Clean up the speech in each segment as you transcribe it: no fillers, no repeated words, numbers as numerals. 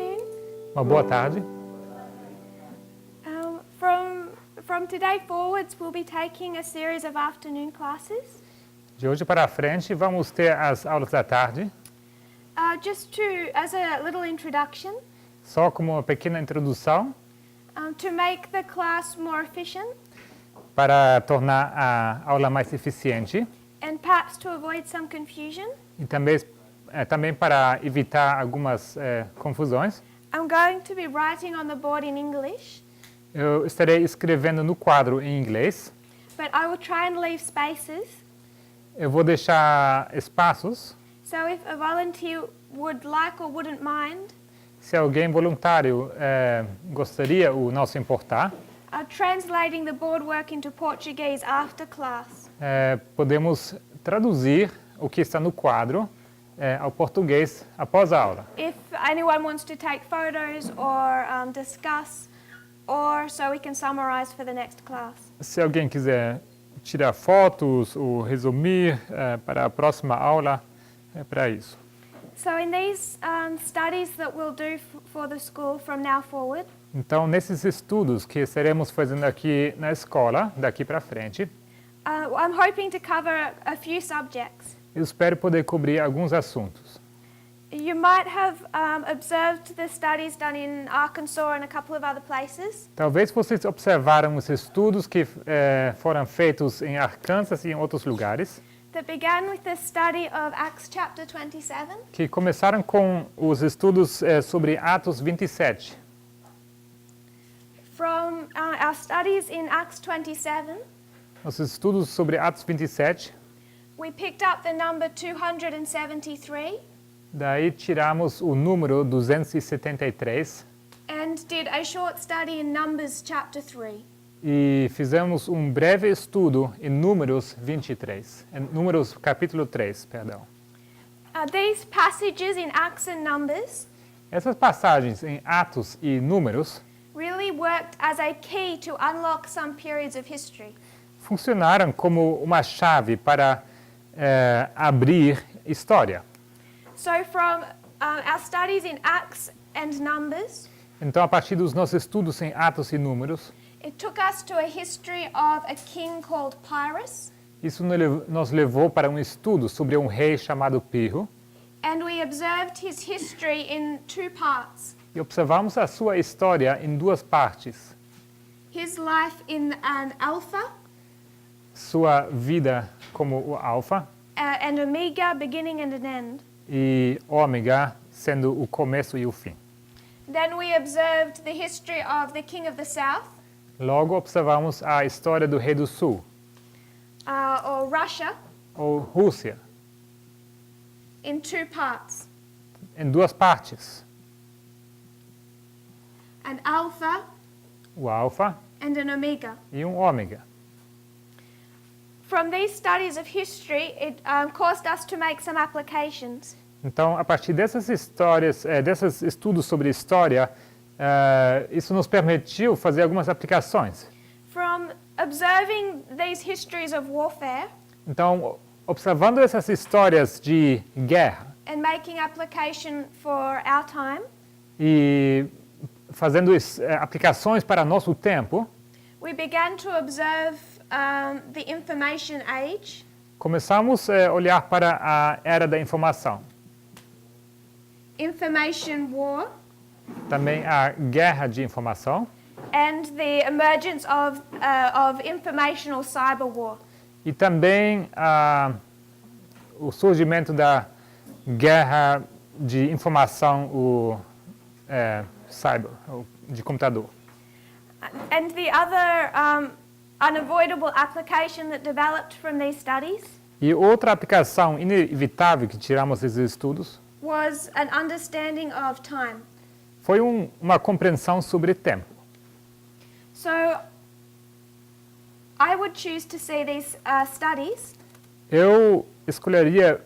afternoon. Uma boa tarde. From today forwards, we'll be taking a series of afternoon classes. De hoje para frente, vamos ter as aulas da tarde. As a little introduction, Só como uma pequena introdução to make the class more efficient para tornar a aula mais eficiente and perhaps to avoid some confusion. e também para evitar algumas confusões. I'm going to be writing on the board in English, Eu estarei escrevendo no quadro em inglês. but I will try and leave spaces. Eu vou deixar espaços. So if a volunteer would like or wouldn't mind, Se alguém voluntário gostaria ou não se importar, translating the board work into Portuguese after class. podemos traduzir o que está no quadro ao português após a aula. If anyone wants to take photos or discuss, or so we can summarize for the next class. Se alguém quiser tirar fotos ou resumir para a próxima aula, é para isso. So in these studies that we'll do for the school from now forward, Então, nesses estudos que estaremos fazendo aqui na escola, daqui para frente, I'm hoping to cover a few subjects. eu espero poder cobrir alguns assuntos. You might have observed the studies done in Arkansas and a couple of other places. Talvez vocês observaram os estudos que foram feitos em Arkansas e em outros lugares, That began with the study of Acts chapter 27, que começaram com os estudos sobre Atos 27. from our studies in Acts 27, Os estudos sobre Atos 27, we picked up the number 273 daí tiramos o número 273 and did a short study in Numbers chapter 3. e fizemos um breve estudo em Números 23, em Números capítulo 3, perdão. These passages in Acts and Numbers Essas passagens em Atos e Números really worked as a key to unlock some periods of history. funcionaram como uma chave para abrir história. So from our studies in Acts and Numbers, Então, a partir dos nossos estudos em Atos e Números, it took us to a history of a king called Pyrrhus, isso nos levou para um estudo sobre um rei chamado Pirro and we observed his history in two parts. e observamos a sua história em duas partes. His life in an Alpha Sua vida como o Alfa and Omega, beginning and an end. e Ômega sendo o começo e o fim. Then we observed the history of the king of the south, Logo observamos a história do rei do sul, or Russia, ou Rússia, in two parts. em duas partes. An Alpha O Alfa and an Omega. e um Ômega. From these studies of history, it caused us to make some applications. Então, a partir dessas histórias, desses estudos sobre história, isso nos permitiu fazer algumas aplicações. From observing these histories of warfare Então, observando essas histórias de guerra and making application for our time, e fazendo aplicações para nosso tempo, we began to observe the information age, começamos a olhar para a era da informação. information war, Também a guerra de informação and the emergence of informational cyber war. e também o surgimento da guerra de informação cyber, de computador. And the other unavoidable application that developed from these studies E outra aplicação inevitável que tiramos desses estudos was an understanding of time. foi uma compreensão sobre tempo. So I would choose to see these studies Eu escolheria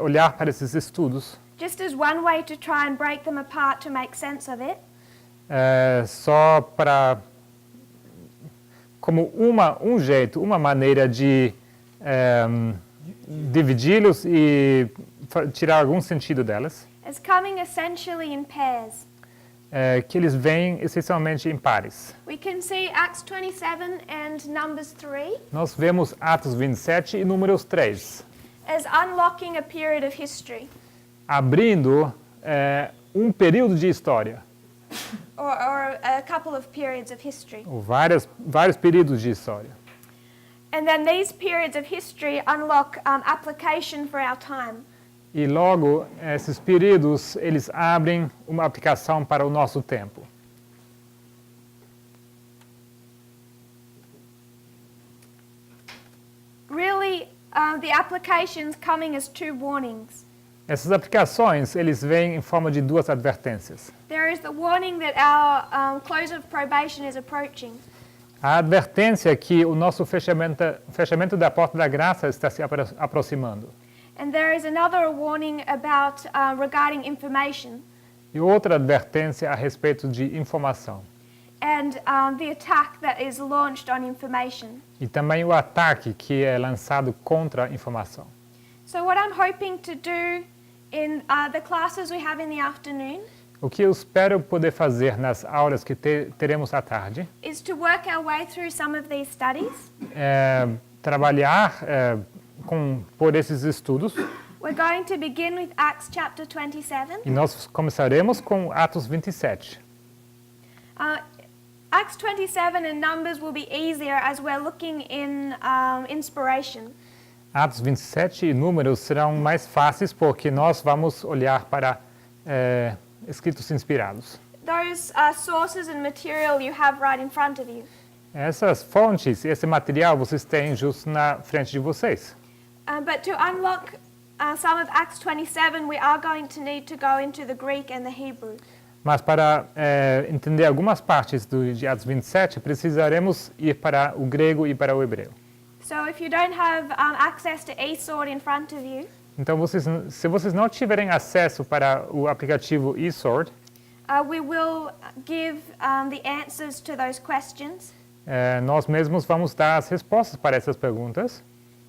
olhar para esses estudos just as one way to try and break them apart to make sense of it, só para como um jeito, uma maneira de dividi-los e tirar algum sentido delas, as coming essentially in pairs. que eles vêm essencialmente em pares. We can see Acts 27 and Numbers 3 Nós vemos Atos 27 e Números 3, as unlocking a period of history, abrindo um período de história, or a couple of periods of history. ou vários períodos de história. And then these periods of history unlock application for our time. E logo, esses períodos, eles abrem uma aplicação para o nosso tempo. Really, the applications coming as two warnings. Essas aplicações, eles vêm em forma de duas advertências. There is the warning that our close of probation is approaching. A advertência é que o nosso fechamento da porta da graça está se aproximando. And there is another warning about regarding information E outra advertência a respeito de informação. and the attack that is launched on information. E também o ataque que é lançado contra a informação. So what I'm hoping to do in the classes we have in the afternoon O que eu espero poder fazer nas aulas que teremos à tarde is to work our way through some of these studies. é trabalhar por esses estudos. We're going to begin with Acts chapter 27. E nós começaremos com Atos 27. Acts 27 and Numbers will be easier as we're looking in inspiration. Atos 27 e Números serão mais fáceis porque nós vamos olhar para escritos inspirados. Those sources and material you have right in front of you. Essas fontes, esse material vocês têm justo na frente de vocês. But to unlock some of Acts 27, we are going to need to go into the Greek and the Hebrew. Mas para entender algumas partes de Atos 27, precisaremos ir para o grego e para o hebreu. So if you don't have access to eSword in front of you, Então, se vocês não tiverem acesso para o aplicativo eSword, we will give the answers to those questions. Nós mesmos vamos dar as respostas para essas perguntas.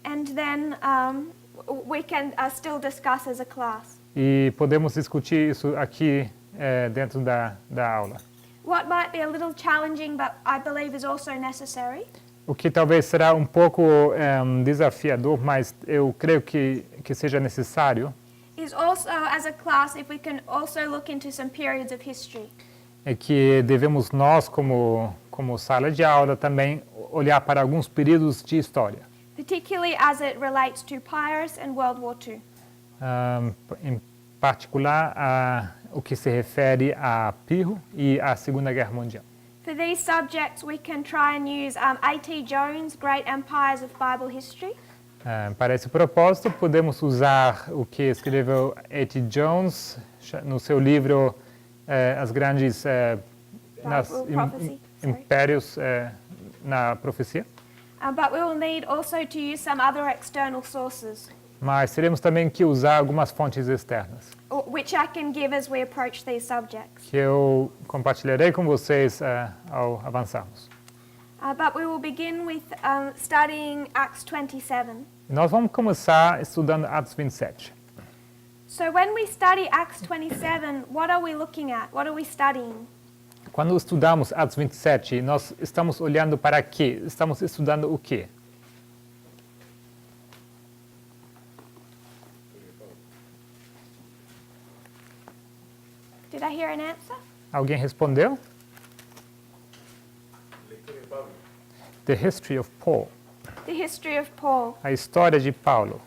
And then we can still discuss as a class. E podemos discutir isso aqui dentro da aula. What might be a little challenging, but I believe is also necessary, O que talvez será um pouco desafiador, mas eu creio que seja necessário, is also as a class if we can also look into some periods of history. é que devemos nós, como sala de aula, também olhar para alguns períodos de história. Particularly as it relates to Pyrrhus and World War II. Em particular, o que se refere a Pirro e à Segunda Guerra Mundial. For these subjects, we can try and use A.T. Jones' Great Empires of Bible History, Para esse propósito, podemos usar o que escreveu A.T. Jones no seu livro As Grandes Prophecy, Impérios na Profecia. but we will need also to use some other external sources, Mas teremos também que usar algumas fontes externas, which I can give as we approach these subjects. que eu compartilharei com vocês ao avançarmos. But we will begin with studying Acts 27. Nós vamos começar estudando Atos 27. So when we study Acts 27, what are we looking at? What are we studying? Quando estudamos Atos 27, nós estamos olhando para quê? Estamos estudando o quê? Did I hear an answer? Alguém respondeu? The history of Paul. The history of Paul. A história de Paulo.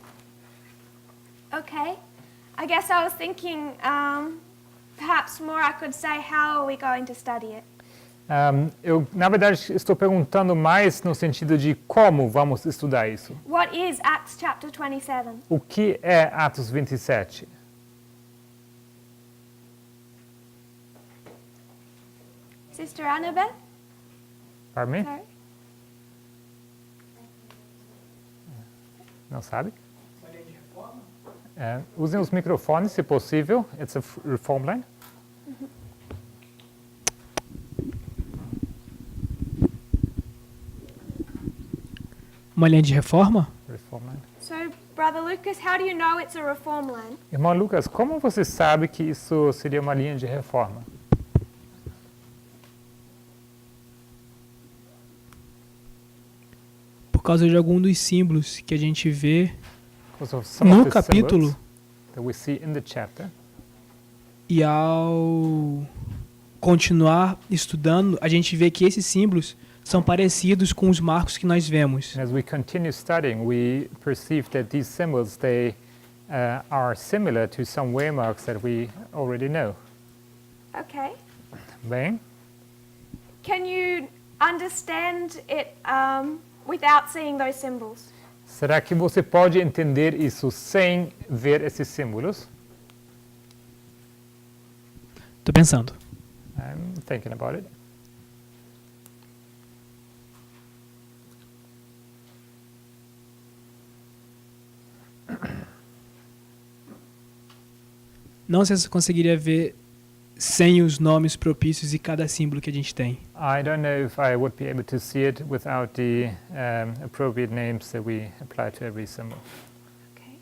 Okay. I guess I was thinking perhaps more I could say how are we going to study it? Eu, na verdade, estou perguntando mais no sentido de como vamos estudar isso. What is Acts chapter 27? O que é Atos 27? Sister Annabeth? Pardon me? Sorry. Não sabe? Usem os microfones, se possível. It's a reform line. Uma linha de reforma? Reform line. So, Brother Lucas, how do you know it's a reform line? Irmão Lucas, como você sabe que isso seria uma linha de reforma? por causa de algum dos símbolos que a gente vê Because of some no of the capítulo, symbols that we see in the chapter. e ao continuar estudando, a gente vê que esses símbolos são parecidos com os marcos que nós vemos. And as we continue studying, we perceive that these symbols, they are similar to some waymarks that we already know. Okay. Bem, Can you understand it without seeing those symbols? será que você pode entender isso sem ver esses símbolos? Tô pensando. I'm thinking about it. Não sei se você conseguiria ver sem os nomes propícios e cada símbolo que a gente tem. I don't know if I would be able to see it without the appropriate names that we apply to every symbol. Okay.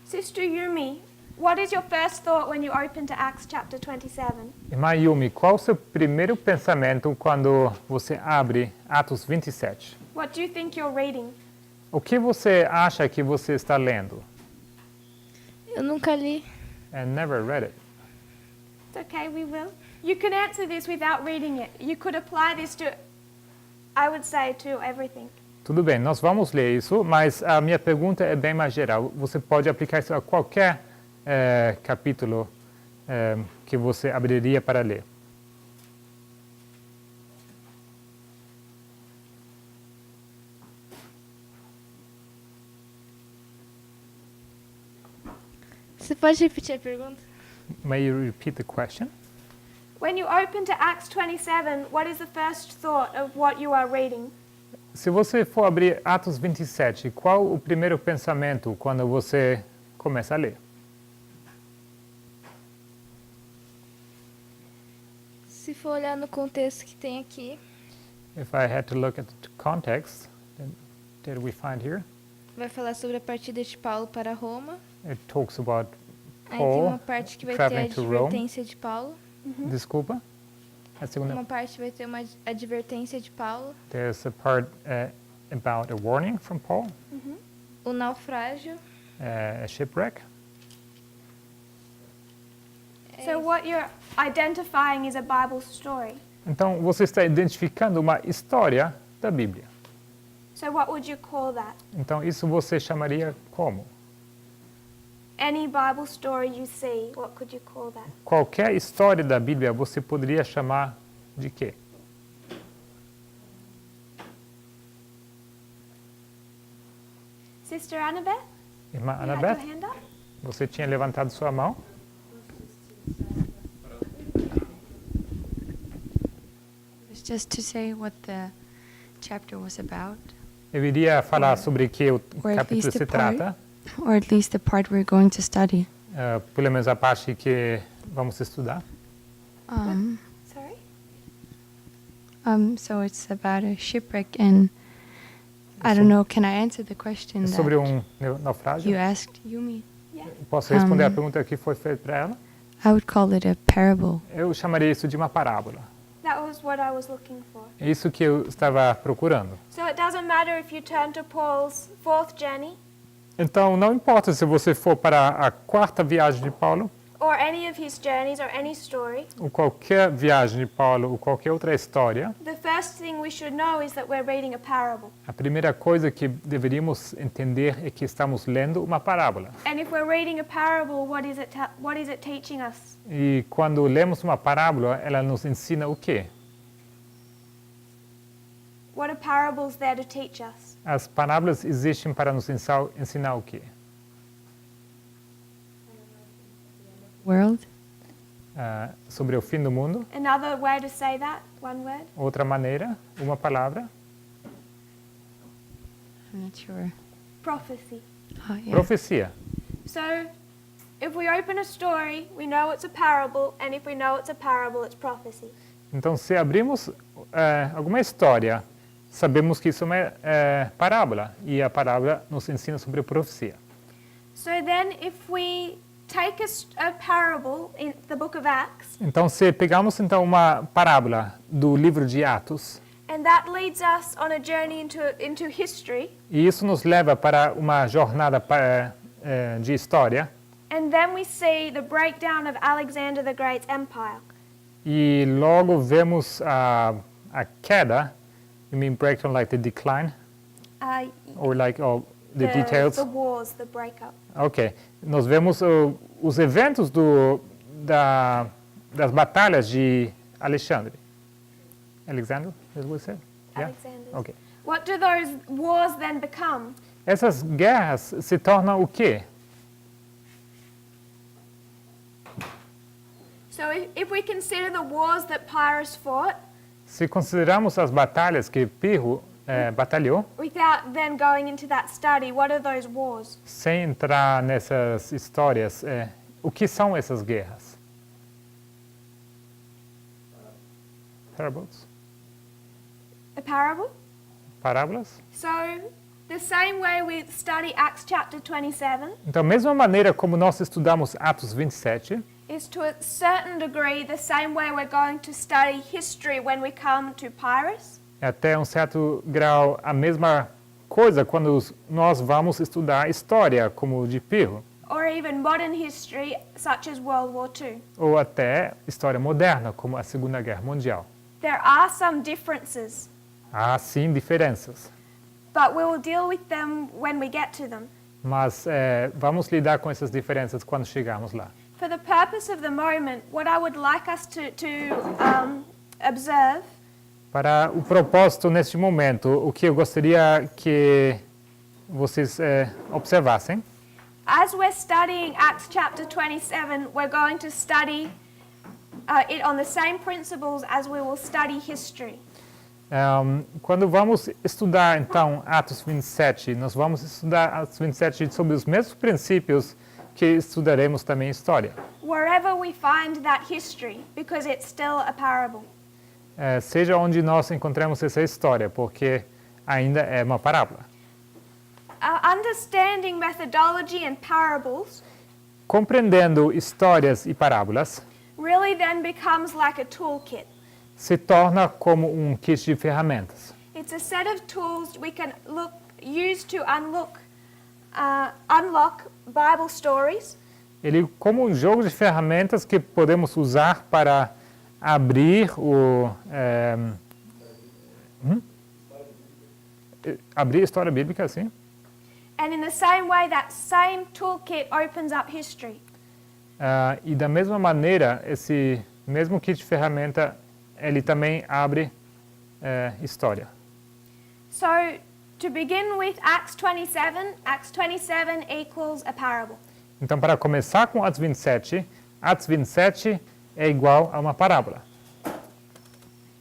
Sister Yumi, what is your first thought when you open to Acts chapter 27? Irmã Yumi, qual o seu primeiro pensamento quando você abre Atos 27? What do you think you're reading? O que você acha que você está lendo? Eu nunca li. And never read it. It's okay, we will. You can answer this without reading it. You could apply this to, I would say, to everything. Tudo bem, nós vamos ler isso, mas a minha pergunta é bem mais geral. Você pode aplicar isso a qualquer capítulo que você abriria para ler. Você pode repetir a pergunta? May you repeat the question? When you open to Acts 27, what is the first thought of what you are reading? Se você for abrir Atos 27, qual o primeiro pensamento quando você começa a ler? Se for olhar no contexto que tem aqui, If I had to look at the context that we find here, vai falar sobre a partida de Paulo para Roma. it talks about Aí tem uma Paul parte que vai ter a traveling to Rome. advertência de Paulo. Desculpa. A segunda. Uma parte vai ter uma advertência de Paulo. There's a part about a warning from Paul, O naufrágio. a shipwreck. So what you're identifying is a Bible story. Então você está identificando uma história da Bíblia. So what would you call that? Então isso você chamaria como? Any Bible story you see, what could you call that? Qualquer história da Bíblia você poderia chamar de quê? Sister Annabeth? Irmã You had Annabeth, your hand up? você tinha levantado sua mão? It's just to say what the chapter was about, Eu iria falar sobre que o or at capítulo least se the part, trata, or at least the part we're going to study. pelo menos a parte que vamos estudar. Sorry? So it's about a shipwreck, and I don't know. Can I answer the question É sobre that naufrágio. you asked Yumi? Posso responder a pergunta que foi feita para ela? I would call it a parable. Eu chamaria isso de uma parábola. That was what I was looking for. É isso que eu estava procurando. So it doesn't matter if you turn to Paul's fourth journey Então, não importa se você for para a quarta viagem de Paulo, or any of his journeys or any story, ou qualquer viagem de Paulo, ou qualquer outra história, the first thing we should know is that we're reading a parable. a primeira coisa que deveríamos entender é que estamos lendo uma parábola. And if we're reading a parable, what is it teaching us? E quando lemos uma parábola, ela nos ensina o quê? What are parables there to teach us? As parábolas existem para nos ensinar o quê? World. Sobre o fim do mundo. Another way to say that, one word? Outra maneira, uma palavra, I'm not sure. Prophecy. Yeah. profecia. So if we open a story, we know it's a parable, and if we know it's a parable, it's prophecy. Então, se abrimos alguma história, sabemos que isso é uma parábola, e a parábola nos ensina sobre a profecia. So then if we take a parable in the book of Acts, Então, se pegamos então uma parábola do livro de Atos, and And that leads us on a journey into history. E isso nos leva para uma jornada de história. And then we see the breakdown of Alexander the Great's empire. E logo vemos a queda. You mean breakdown like the decline? Or like all the details? The wars, the breakup. Ok. Nós vemos os eventos das batalhas de Alexandre. Alexander, is what we said? Yeah? Alexander's. Ok. What do those wars then become? Essas guerras se tornam o quê? So if we consider the wars that Pyrrhus fought, Se considerarmos as batalhas que Pirro batalhou, without then going into that study, what are those wars? sem entrar nessas histórias, o que são essas guerras? Parables? A parable? Parábolas? So the same way we study Acts chapter 27 Então, mesma maneira como nós estudamos Atos 27, is to a certain degree the same way we're going to study history when we come to Pyrrhus. é até um certo grau a mesma coisa quando nós vamos estudar história, como de Pirro, Or even modern history, such as World War II. ou até história moderna, como a Segunda Guerra Mundial. There are some differences, Há sim diferenças, but we will deal with them when we get to them. mas vamos lidar com essas diferenças quando chegarmos lá. For the purpose of the moment, what I would like us to observe Para o propósito neste momento, o que eu gostaria que vocês observassem, as we're studying Acts chapter 27, we're going to study it on the same principles as we will study history. quando vamos estudar então Atos 27, nós vamos estudar Atos 27 sobre os mesmos princípios que estudaremos também história. Wherever we find that history, because it's still a parable. Seja onde nós encontremos essa história, porque ainda é uma parábola. Understanding methodology and parables Compreendendo histórias e parábolas, really then becomes like a toolkit. se torna como um kit de ferramentas. It's a set of tools we can use to unlock Bible stories, Ele como um jogo de ferramentas que podemos usar para abrir abrir a história bíblica, assim. and in the same way, that same toolkit opens up history. E da mesma maneira, esse mesmo kit de ferramenta, ele também abre história. So, to begin with Acts 27 equals a parable. Então, para começar com Atos 27 é igual a uma parábola.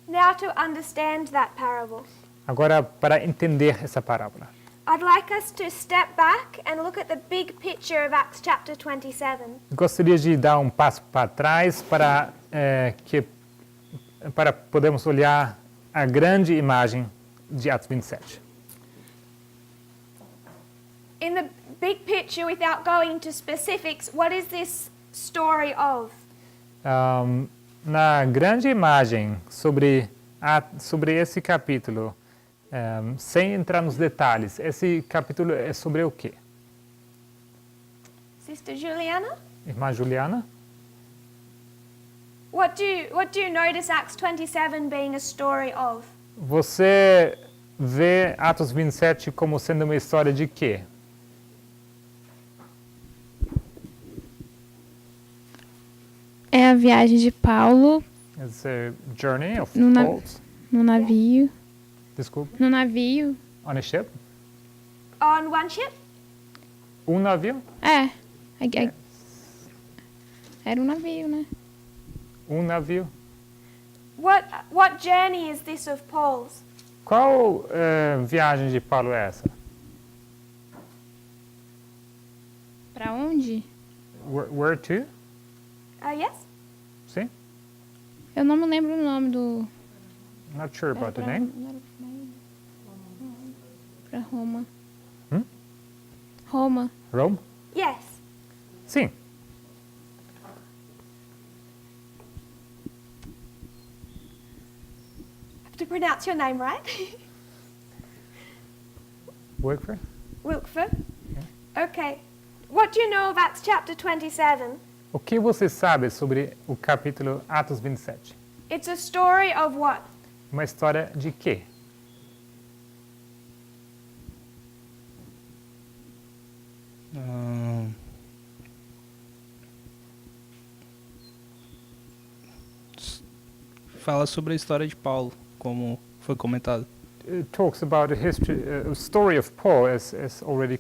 Now to understand that parable, Agora, para entender essa parábola, I'd like us to step back and look at the big picture of Acts chapter 27. gostaria de dar um passo para trás para podermos olhar a grande imagem de Atos 27. In the big picture, without going into specifics, what is this story of? Na grande imagem sobre esse capítulo, sem entrar nos detalhes, esse capítulo é sobre o quê? Sister Juliana? Irmã Juliana? What do you notice Acts 27 being a story of? Você vê Atos 27 como sendo uma história de quê? É a viagem de Paulo It's a journey of No thoughts. no navio. Desculpa. No navio. On a ship? On one ship? Um navio? Era um navio, né? Um navio. What journey is this of Paul's? Qual viagem de Paulo é essa? Pra onde? Where to? Yes? Sim? Eu não me lembro o nome do... Not sure about the name. Pra Roma. Hum? Roma. Rome? Yes. Sim. to pronounce your name right. Wilkford? Wilkford. Okay. What do you know of Acts chapter 27? O que você sabe sobre o capítulo Atos 27? It's a story of what? Uma história de quê? Fala sobre a história de Paulo, como foi comentado. It talks about the history, story of Paul, as already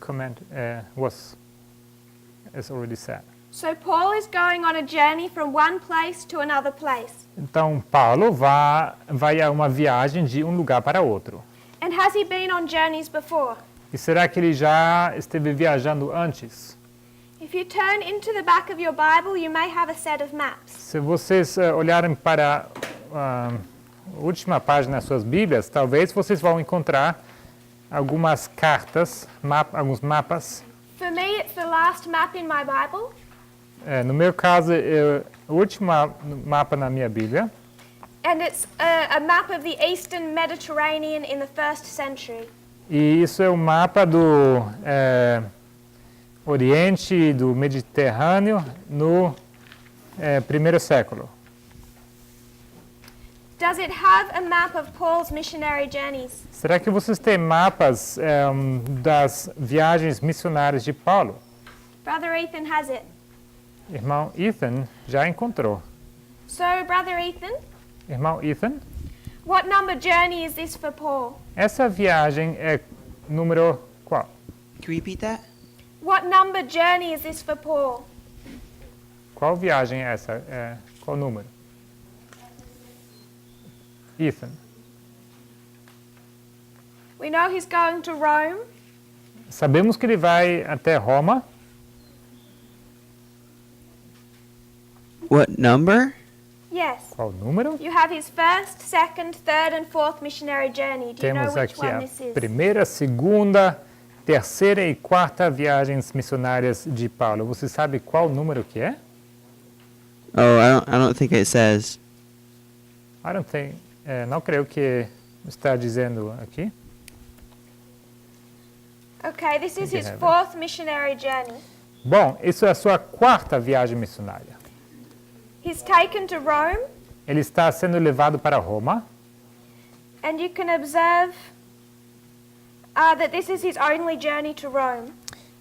as already said. So Paul is going on a journey from one place to another place. Então Paulo vai a uma viagem de um lugar para outro. And has he been on journeys before? E será que ele já esteve viajando antes? If you turn into the back of your Bible, you may have a set of maps. Se vocês olharem para a última página das suas Bíblias, talvez vocês vão encontrar algumas cartas, alguns mapas. For me, it's the last map in my Bible. No meu caso, o último mapa na minha Bíblia. And it's a map of the Eastern Mediterranean in the 1st century. E isso é um mapa do Oriente, do Mediterrâneo, no primeiro século. Does it have a map of Paul's missionary journeys? Será que vocês têm mapas das viagens missionárias de Paulo? Brother Ethan has it. Irmão Ethan já encontrou. So, Brother Ethan, Irmão Ethan, what number journey is this for Paul? essa viagem é número qual? Can you repeat that? What number journey is this for Paul? Qual viagem é essa? Qual número? Ethan. We know he's going to Rome. Sabemos que ele vai até Roma. What number? Yes. Qual número? You have his 1st, 2nd, 3rd and 4th missionary journey. Do you know Temos which aqui one a this is? primeira, segunda, terceira e quarta viagens missionárias de Paulo. Você sabe qual número que é? Oh, I don't think it says. Não creio que está dizendo aqui. Okay, this is you his have it. 4th missionary journey. Bom, isso é a sua quarta viagem missionária. He's taken to Rome, Ele está sendo levado para Roma. and you can observe that this is his only journey to Rome.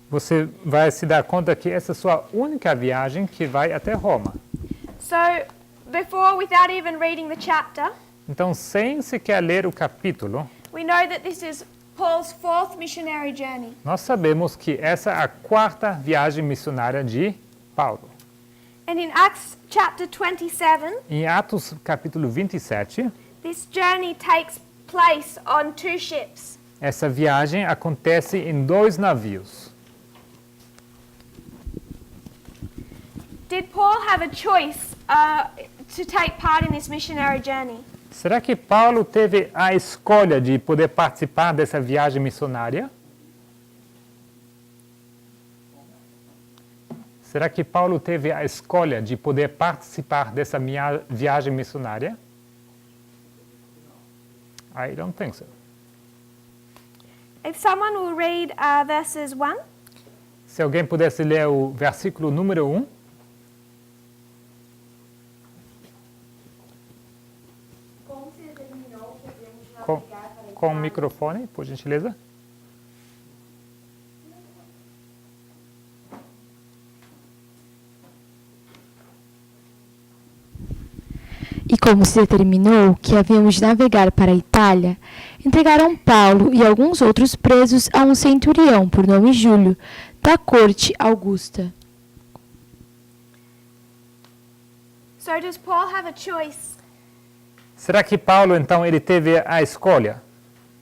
Você vai se dar conta que essa é a sua única viagem que vai até Roma. So, without even reading the chapter, Então, sem sequer ler o capítulo, we know that this is Paul's 4th missionary journey. nós sabemos que essa é a quarta viagem missionária de Paulo. And in Acts chapter 27, Em Atos capítulo 27, this journey takes place on 2 ships. essa viagem acontece em 2 navios. Did Paul have a choice to take part in this missionary journey? Será que Paulo teve a escolha de poder participar dessa viagem missionária? Será que Paulo teve a escolha de poder participar dessa viagem missionária? I don't think so. If someone will read verses 1. Se alguém pudesse ler o versículo número 1. Com o microfone, por gentileza. E como se determinou que havíamos de navegar para a Itália, entregaram Paulo e alguns outros presos a um centurião por nome Júlio, da corte Augusta. So does Paul have a choice Será que Paulo, então, ele teve a escolha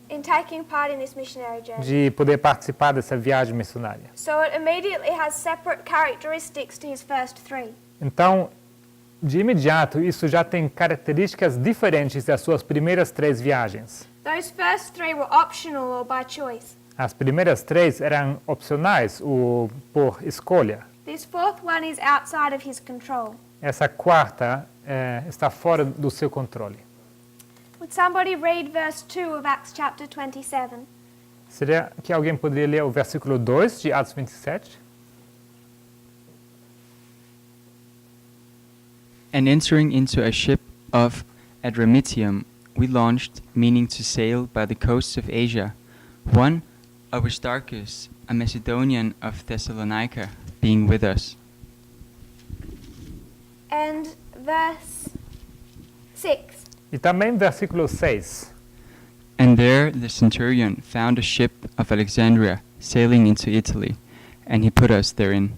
in taking part in this missionary journey? de poder participar dessa viagem missionária? So it immediately has separate characteristics to his first 3. Então, de imediato, isso já tem características diferentes das suas primeiras 3 viagens. Those first 3 were optional or by choice. As primeiras 3 eram opcionais ou por escolha. This 4th one is outside of his control. Essa quarta está fora do seu controle. Would somebody read verse 2 of Acts chapter 27? Seria que alguém poderia ler o versículo 2 de Atos 27? And entering into a ship of Adramyttium, we launched, meaning to sail by the coasts of Asia. One, Aristarchus, a Macedonian of Thessalonica, being with us. And verse 6. E também versículo 6. And there the centurion found a ship of Alexandria sailing into Italy, and he put us therein.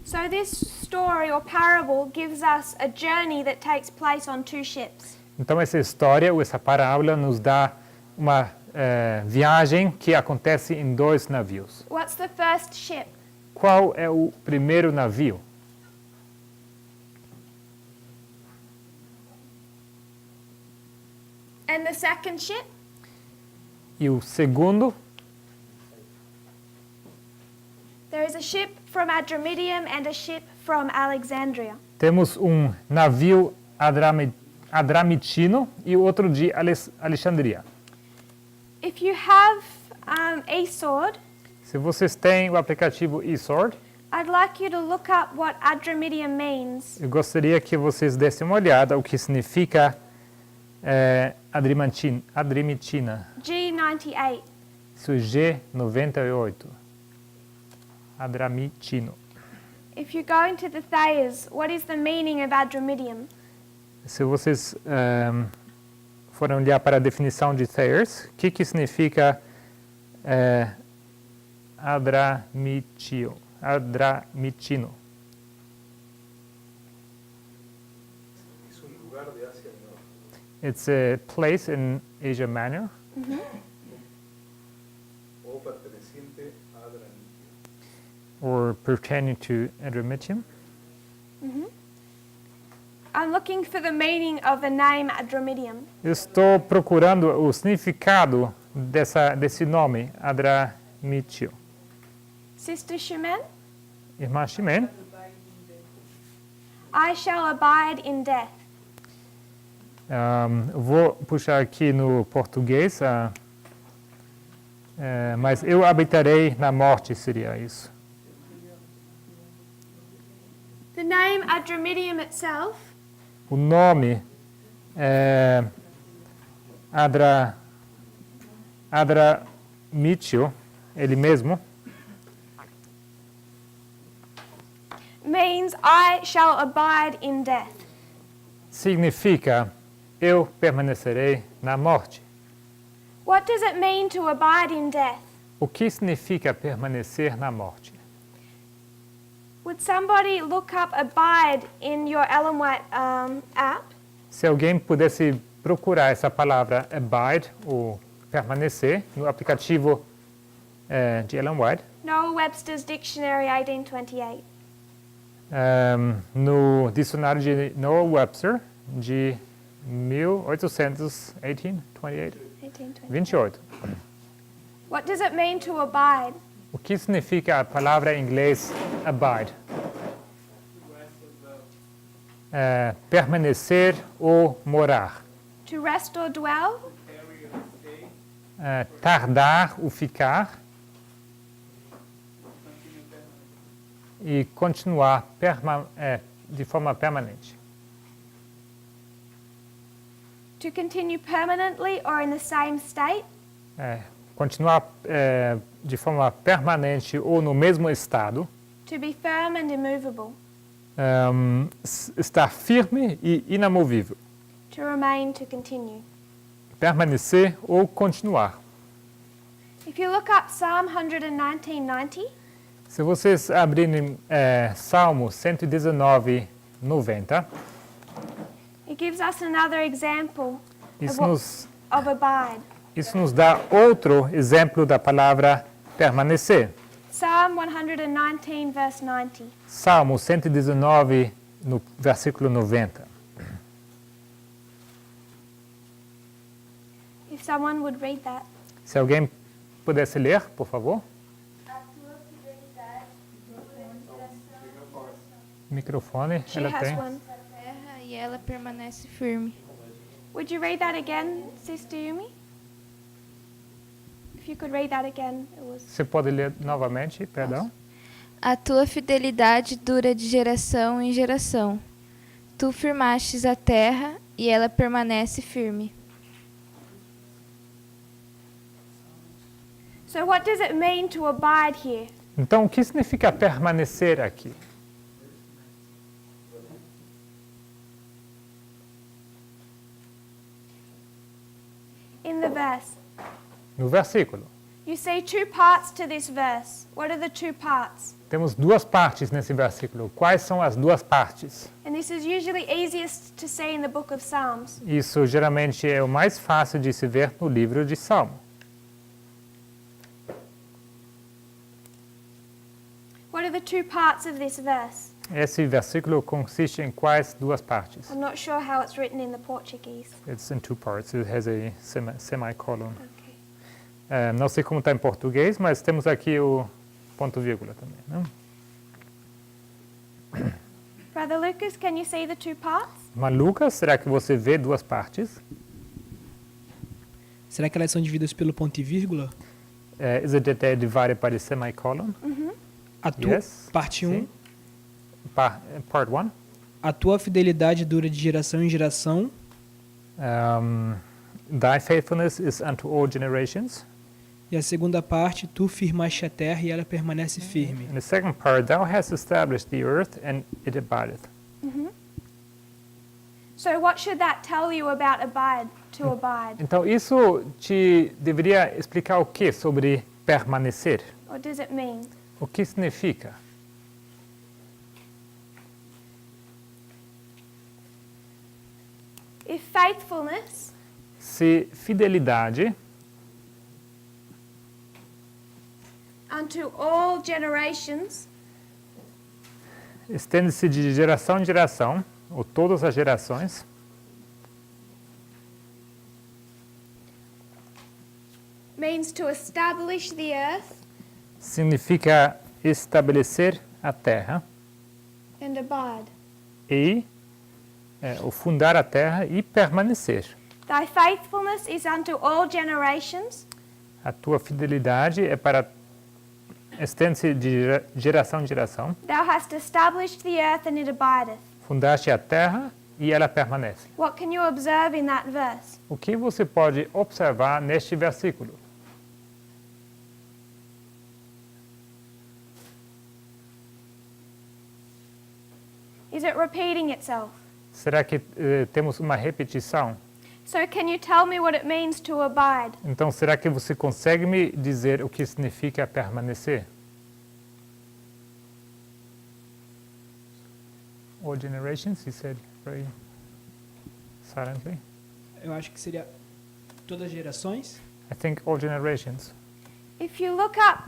So this story or parable gives us a journey that takes place on two ships. Então essa história, ou essa parábola, nos dá uma viagem que acontece em 2 navios. What's the first ship? Qual é o primeiro navio? And the second ship? E o segundo? There is a ship from Adramyttium and a ship from Alexandria. Temos um navio adramitino e outro de Alexandria. If you have eSword, Se vocês têm o aplicativo eSword, I'd like you to look up what Adramyttium means. eu gostaria que vocês dessem uma olhada o que significa adrimitina. G98. Isso é G98. Adramitino. If you go into the Thayers, what is the meaning of Adramyttium? Se vocês forem olhar para a definição de Thayers, o que significa adramitino? It's a place in Asia Minor. Or pertaining to Adramyttium. I'm looking for the meaning of the name Adramyttium. Eu estou procurando o significado desse nome, Adramitio. Sister Shemin, Irmã Ximen, I shall abide in death. vou puxar aqui no português, mas eu habitarei na morte, seria isso. The name Adramyttium itself O nome Adramitio, ele mesmo, means I shall abide in death. significa eu permanecerei na morte. What does it mean to abide in death? O que significa permanecer na morte? Would somebody look up abide in your Ellen White app? Se alguém pudesse procurar essa palavra abide, ou permanecer, no aplicativo de Ellen White, Noah Webster's Dictionary 1828. no dicionário de Noah Webster, de 1828. What does it mean to abide? O que significa a palavra em inglês abide? Permanecer ou morar. To rest or dwell? Tardar ou ficar. E continuar de forma permanente. To continue permanently or in the same state? Continuar de forma permanente ou no mesmo estado. To be firm and immovable. Estar firme e inamovível. To remain, to continue. Permanecer ou continuar. If you look up Psalm 119:90, Se vocês abrirem Salmo 119, 90, it gives us another example isso of abide. nos dá outro exemplo da palavra permanecer. Psalm 119, verse 90. Salmo 119, no versículo 90. If someone would read that. Se alguém pudesse ler, por favor. Microfone, She ela has tem. one. Terra e ela permanece firme. Would you read that again, Sister Yumi? If you could read that again, it was. Você pode ler novamente, perdão? A tua fidelidade dura de geração em geração. Tu firmastes a terra e ela permanece firme. So what does it mean to abide here? Então, o que significa permanecer aqui? In the verse. No versículo. You see two parts to this verse. What are the two parts? Temos duas partes nesse versículo. Quais são as duas partes? And this is usually easiest to see in the book of Psalms. Isso geralmente é o mais fácil de se ver no livro de Salmo. What are the two parts of this verse? Esse versículo consiste em quais duas partes? I'm not sure how it's written in the Portuguese. It's in two parts. It has a semicolon. Okay. Não sei como está em português, mas temos aqui o ponto vírgula também. Né? Brother Lucas, can you see the two parts? Mas Lucas, será que você vê duas partes? Será que elas são divididas pelo ponto e vírgula? Is it that they're divided by the semicolon? A tua, Yes. parte 1. Sim. Part 1. A tua fidelidade dura de geração em geração. Thy faithfulness is unto all generations. E a segunda parte, tu firmaste a terra e ela permanece firme. And the second part, thou hast established the earth and it abideth. So what should that tell you about abide, to abide? Então isso te deveria explicar o que sobre permanecer? What does it mean? O que significa? If faithfulness Se fidelidade unto all generations estende-se de geração em geração, ou todas as gerações, means to establish the earth significa estabelecer a terra and abide. e ou fundar a terra e permanecer. Thy faithfulness is unto all generations, A tua fidelidade é para estende-se de geração em geração. thou hast established the earth and it abideth. Fundaste a terra e ela permanece. What can you observe in that verse? O que você pode observar neste versículo? Is it repeating itself? Será que temos uma repetição? So can you tell me what it means to abide? Então, será que você consegue me dizer o que significa permanecer? All generations, he said very silently. Eu acho que seria todas as gerações. I think all generations. If you look up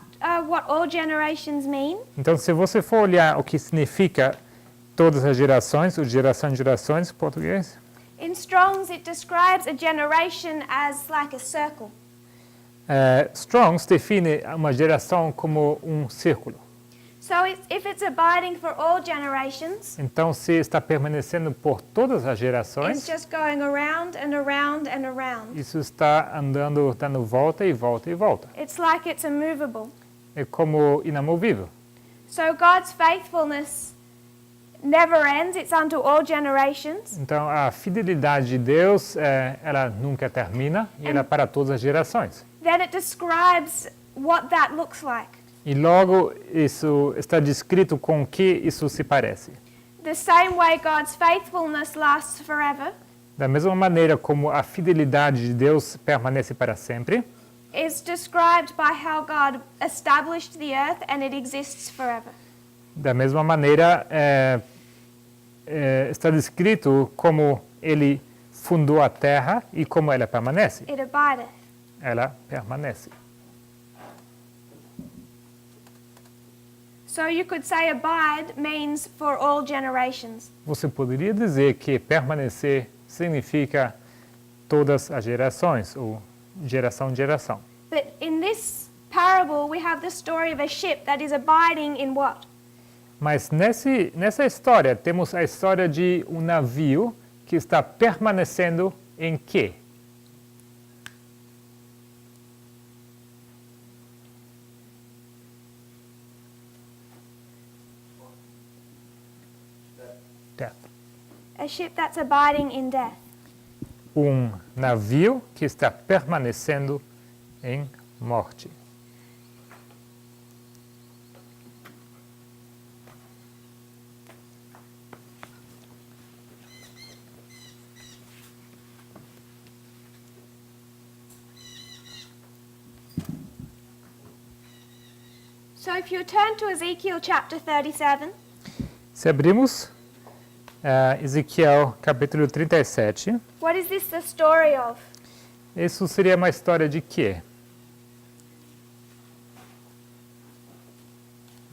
what all generations mean, Então, se você for olhar o que significa todas as gerações, o geração de gerações em português, in Strong's it describes a generation as like a circle. Strong's define uma geração como um círculo. So if it's abiding for all generations, Então, se está permanecendo por todas as it's gerações, just going around and around and around. isso está andando, dando volta e volta e volta. It's like it's immovable. É como inamovível. So God's faithfulness never ends, it's unto all generations. Então, a fidelidade de Deus, ela nunca termina e ela é para todas as gerações. Then it describes what that looks like. E logo isso está descrito com o que isso se parece. The same way God's faithfulness lasts forever Da mesma maneira como a fidelidade de Deus permanece para sempre, is described by how God established the earth and it exists forever. da mesma maneira está descrito como ele fundou a terra e como ela permanece. It abideth. Ela permanece. So you could say abide means for all generations. Você poderia dizer que permanecer significa todas as gerações, ou geração em geração. But in this parable we have the story of a ship that is abiding in what? Mas nessa história, temos a história de um navio que está permanecendo em quê? Death. A ship that's abiding in death. Navio que está permanecendo em morte. So if you turn to Ezekiel chapter 37, Se abrimos Ezequiel capítulo 37, what is this the story of? isso seria uma história de quê?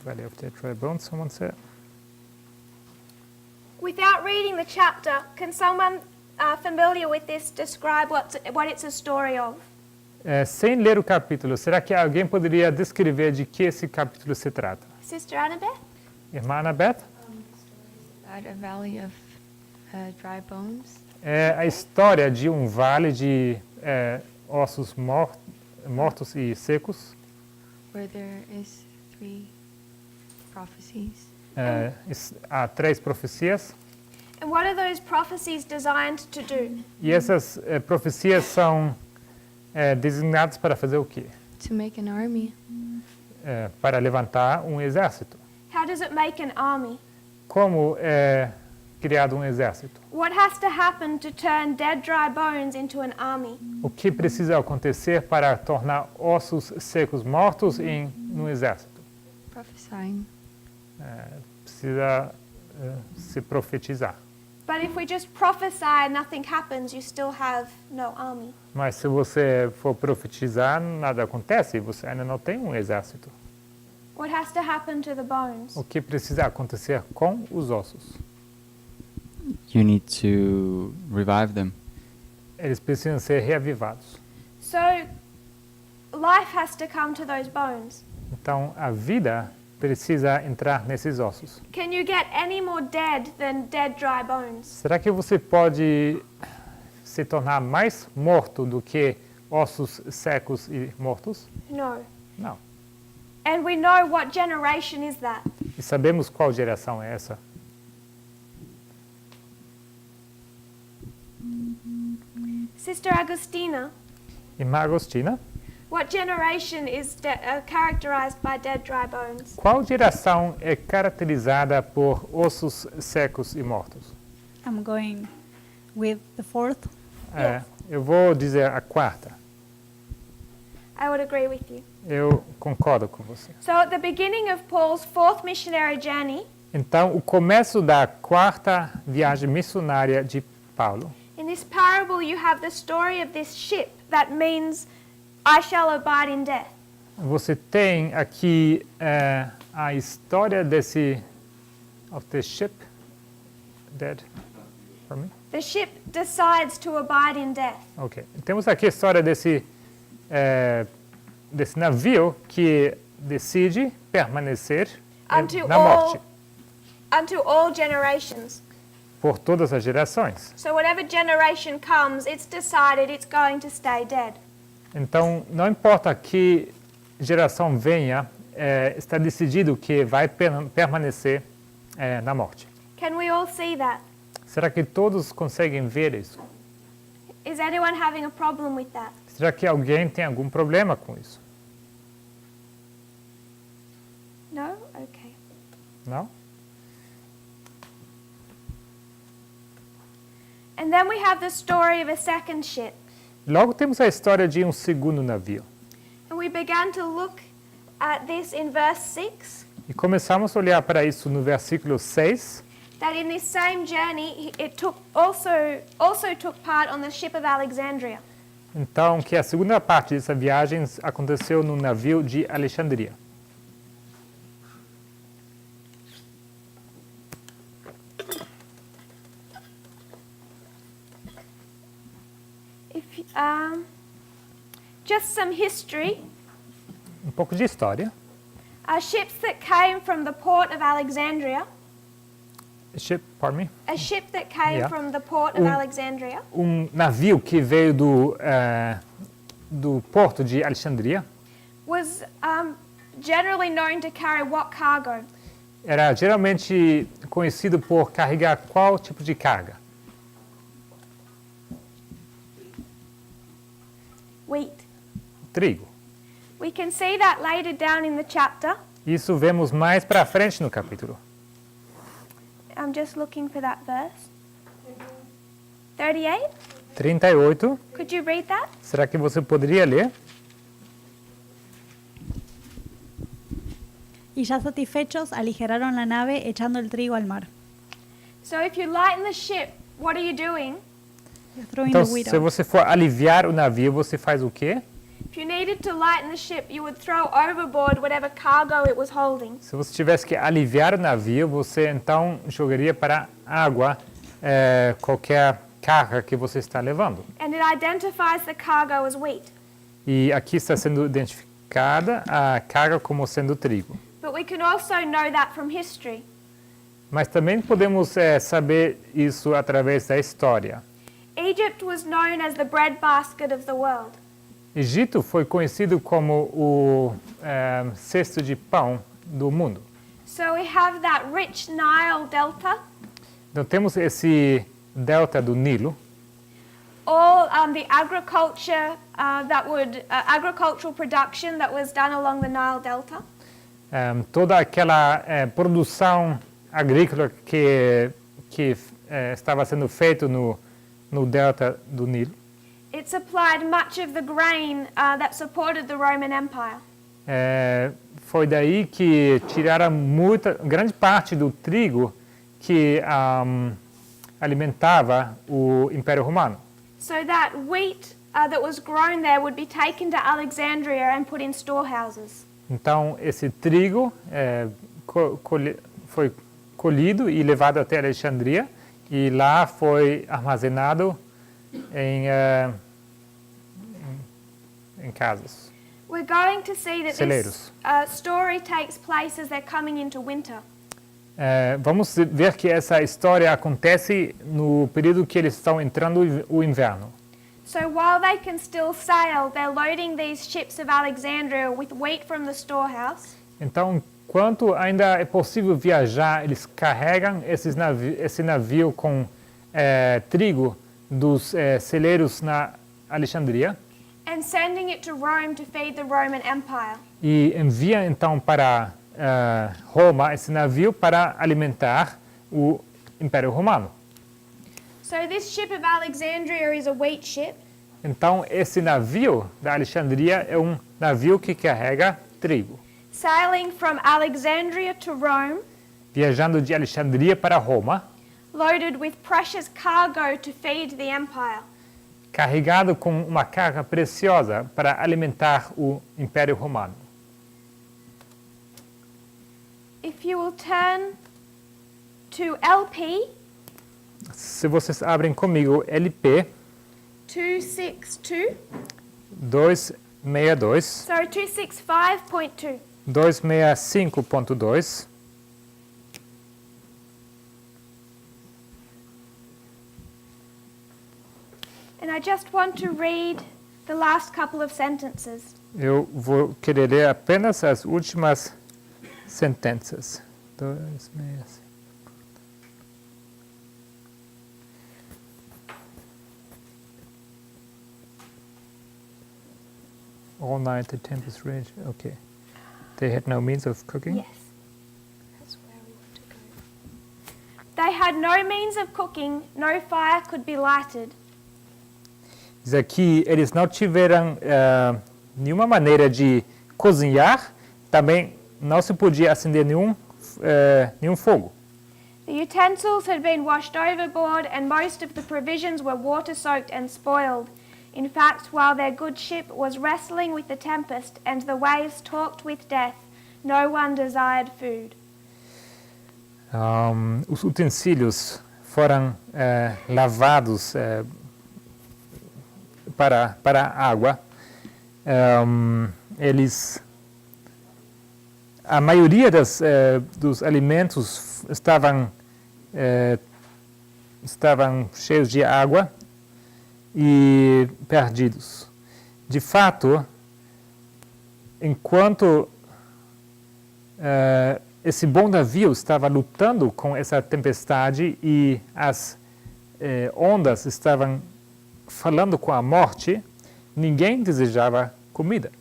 Valley of the Dry Bones, someone said. Without reading the chapter, can someone familiar with this describe what it's a story of? Sem ler o capítulo, será que alguém poderia descrever de que esse capítulo se trata? Sister Annabeth? Irmã Annabeth? About a valley of dry bones. É a história de um vale de ossos mortos e secos. Where there is 3 prophecies. Há 3 profecias. And what are those prophecies designed to do? E essas profecias são designadas para fazer o quê? To make an army. Para levantar um exército. How does it make an army? Como é criado um exército? What has to happen to turn dead dry bones into an army? O que precisa acontecer para tornar ossos secos mortos em um exército? Prophesying. Precisa se profetizar. But if we just prophesy and nothing happens, you still have no army. Mas se você for profetizar, nada acontece, você ainda não tem um exército. What has to happen to the bones? O que precisa acontecer com os ossos? You need to revive them. Eles precisam ser reavivados. So life has to come to those bones. Então, a vida precisa entrar nesses ossos. Can you get any more dead than dead dry bones? Será que você pode se tornar mais morto do que ossos secos e mortos? No. Não. And we know what generation is that. E sabemos qual geração é essa? Sister Agustina, Irmã Agostina, what generation is characterized by dead dry bones? qual geração é caracterizada por ossos secos e mortos? I'm going with the 4th. Eu vou dizer a quarta. I would agree with you. Eu concordo com você. So at the beginning of Paul's 4th missionary journey, Então, o começo da quarta viagem missionária de Paulo. in this parable you have the story of this ship that means I shall abide in death. Você tem aqui a história of the ship dead. For me? The ship decides to abide in death. Ok. Temos aqui a história desse navio que decide permanecer na morte Unto all generations. por todas as gerações. So whatever generation comes, it's decided it's going to stay dead. Então, não importa que geração venha, está decidido que vai permanecer na morte. Can we all see that? Será que todos conseguem ver isso? Is anyone having a problem with that? Será que alguém tem algum problema com isso? No? Okay. Não? And then we have the story of a second ship. Logo temos a história de um segundo navio. And we began to look at this in verse 6, E começamos a olhar para isso no versículo 6, that in this same journey it also took part on the ship of Alexandria. então que a segunda parte dessa viagem aconteceu no navio de Alexandria. Just some history. Um pouco de história. Ships that came from the port of Alexandria ship, pardon me. A ship that came Yeah. from the port of Um, Alexandria Navio que veio do porto de Alexandria. was generally known to carry what cargo? Era geralmente conhecido por carregar qual tipo de carga? Wheat. Trigo. We can see that later down in the chapter. Isso vemos mais para frente no capítulo. I'm just looking for that verse. 38? 38. Could you read that? Será que você poderia ler? Y ya satisfechos, aligeraron la nave echando el trigo al mar. So if you lighten the ship, what are you doing? You're throwing Então, the wheat se out. você for aliviar o navio, você faz o quê? If you needed to lighten the ship, you would throw overboard whatever cargo it was holding. Se você tivesse que aliviar o navio, você então jogaria para a água qualquer carga que você está levando. And it identifies the cargo as wheat. E aqui está sendo identificada a carga como sendo trigo. But we can also know that from history. Mas também podemos saber isso através da história. Egypt was known as the breadbasket of the world. Egito foi conhecido como o cesto de pão do mundo. So we have that rich Nile delta, Então temos esse delta do Nilo, all the agriculture agricultural production that was done along the Nile delta. toda aquela produção agrícola que estava sendo feita no delta do Nilo. It supplied much of the grain that supported the Roman Empire. Foi daí que tiraram grande parte do trigo que alimentava o Império Romano. So that wheat that was grown there would be taken to Alexandria and put in storehouses. Então, esse trigo foi colhido e levado até Alexandria, e lá foi armazenado em casas. We're going to see that Celeiros. this story takes place as they're coming into winter. Vamos ver que essa história acontece no período que eles estão entrando o inverno. So while they can still sail, they're loading these ships of Alexandria with wheat from the storehouse. Então, enquanto ainda é possível viajar, eles carregam esse navio com trigo dos celeiros na Alexandria And sending it to Rome to feed the Roman Empire. e enviam então para Roma esse navio para alimentar o Império Romano. So this ship of Alexandria is a wheat ship. Então, esse navio da Alexandria é um navio que carrega trigo, Sailing from Alexandria to Rome, viajando de Alexandria para Roma, loaded with precious cargo to feed the empire. carregado com uma carga preciosa para alimentar o Império Romano. If you will turn to LP Se vocês abrem comigo LP 262, 262, sorry, 265.2. 265.2, And I just want to read the last couple of sentences. eu vou querer ler apenas as últimas sentenças. 265. All night the tempest raged. Okay. They had no means of cooking. Yes. That's where we want to go. They had no means of cooking, no fire could be lighted. Diz aqui, eles não tiveram nenhuma maneira de cozinhar, também não se podia acender nenhum fogo. The utensils had been washed overboard, and most of the provisions were water-soaked and spoiled. In fact, while their good ship was wrestling with the tempest and the waves talked with death, no one desired food. Os utensílios foram lavados para a água. A maioria dos alimentos estavam estavam cheios de água e perdidos. De fato, enquanto esse bom navio estava lutando com essa tempestade e as ondas estavam falando com a morte, ninguém desejava comida.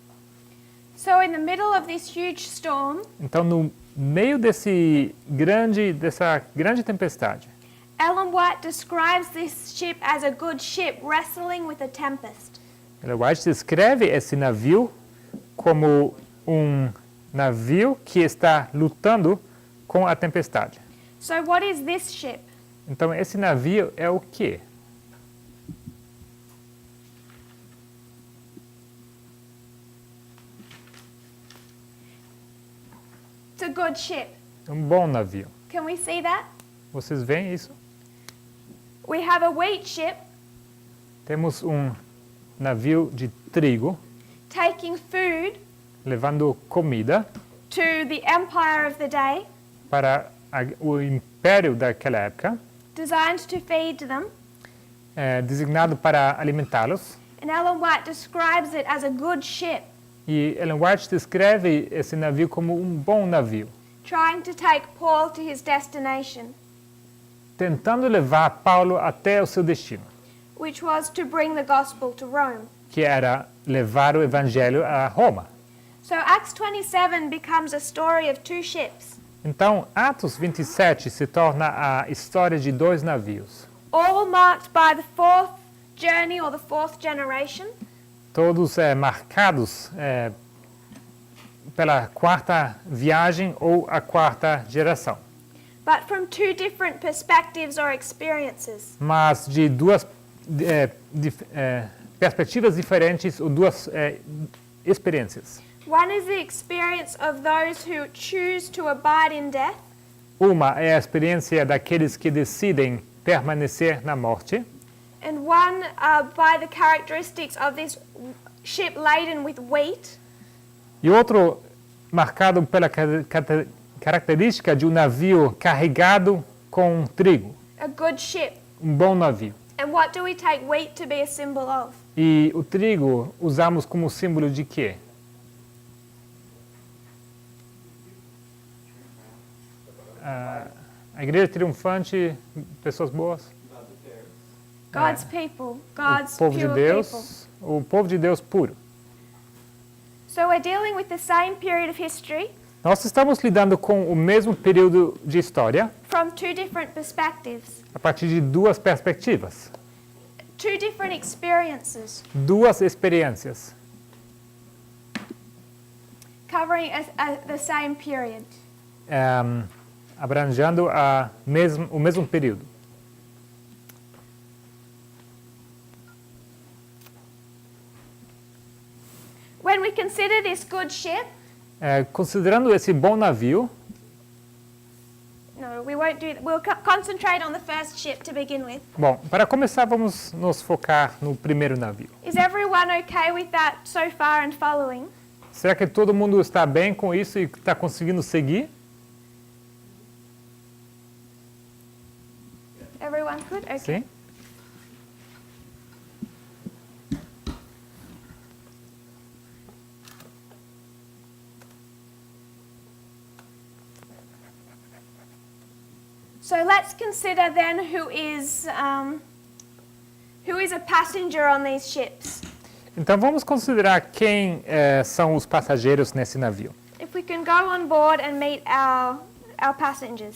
So in the middle of this huge storm, Então, no meio dessa grande tempestade, Ellen White describes this ship as a good ship wrestling with a tempest. Ellen White descreve esse navio como navio que está lutando com a tempestade. So what is this ship? Então, esse navio é o quê? It's a good ship. Bom navio. Can we see that? Vocês veem isso? We have a wheat ship Temos navio de trigo taking food levando comida to the empire of the day, para o império daquela época, designed to feed them. designado para alimentá-los. And Ellen White describes it as a good ship, E Ellen White descreve esse navio como bom navio, trying to take Paul to his destination, tentando levar Paulo até o seu destino, which was to bring the gospel to Rome. que era levar o evangelho a Roma. So Acts 27 becomes a story of two ships, Então, Atos 27 se torna a história de dois navios, all marked by the fourth journey or the fourth generation, todos marcados pela quarta viagem ou a quarta geração, but from two different perspectives or experiences. mas de duas perspectivas diferentes ou duas experiências. One is the experience of those who choose to abide in death, Uma é a experiência daqueles que decidem permanecer na morte, and one by the characteristics of this ship laden with wheat, e outro marcado pela característica de navio carregado com trigo, a good ship. bom navio. And what do we take wheat to be a symbol of? E o trigo usamos como símbolo de quê? A igreja triunfante, pessoas boas, God's people, God's o povo de pure Deus, people. o povo de Deus puro. So we're dealing with the same period of history Nós estamos lidando com o mesmo período de história from two different perspectives, a partir de duas perspectivas, two different experiences, duas experiências, covering the same period. abrangendo o mesmo período. When we consider this good ship, Considerando esse bom navio, no, we won't do. We'll concentrate on the first ship to begin with. bom, para começar vamos nos focar no primeiro navio. Is everyone okay with that so far and following? Será que todo mundo está bem com isso e está conseguindo seguir? Everyone good? Okay. Sim? So let's consider then who is a passenger on these ships. Então vamos considerar quem são os passageiros nesse navio. If we can go on board and meet our passengers.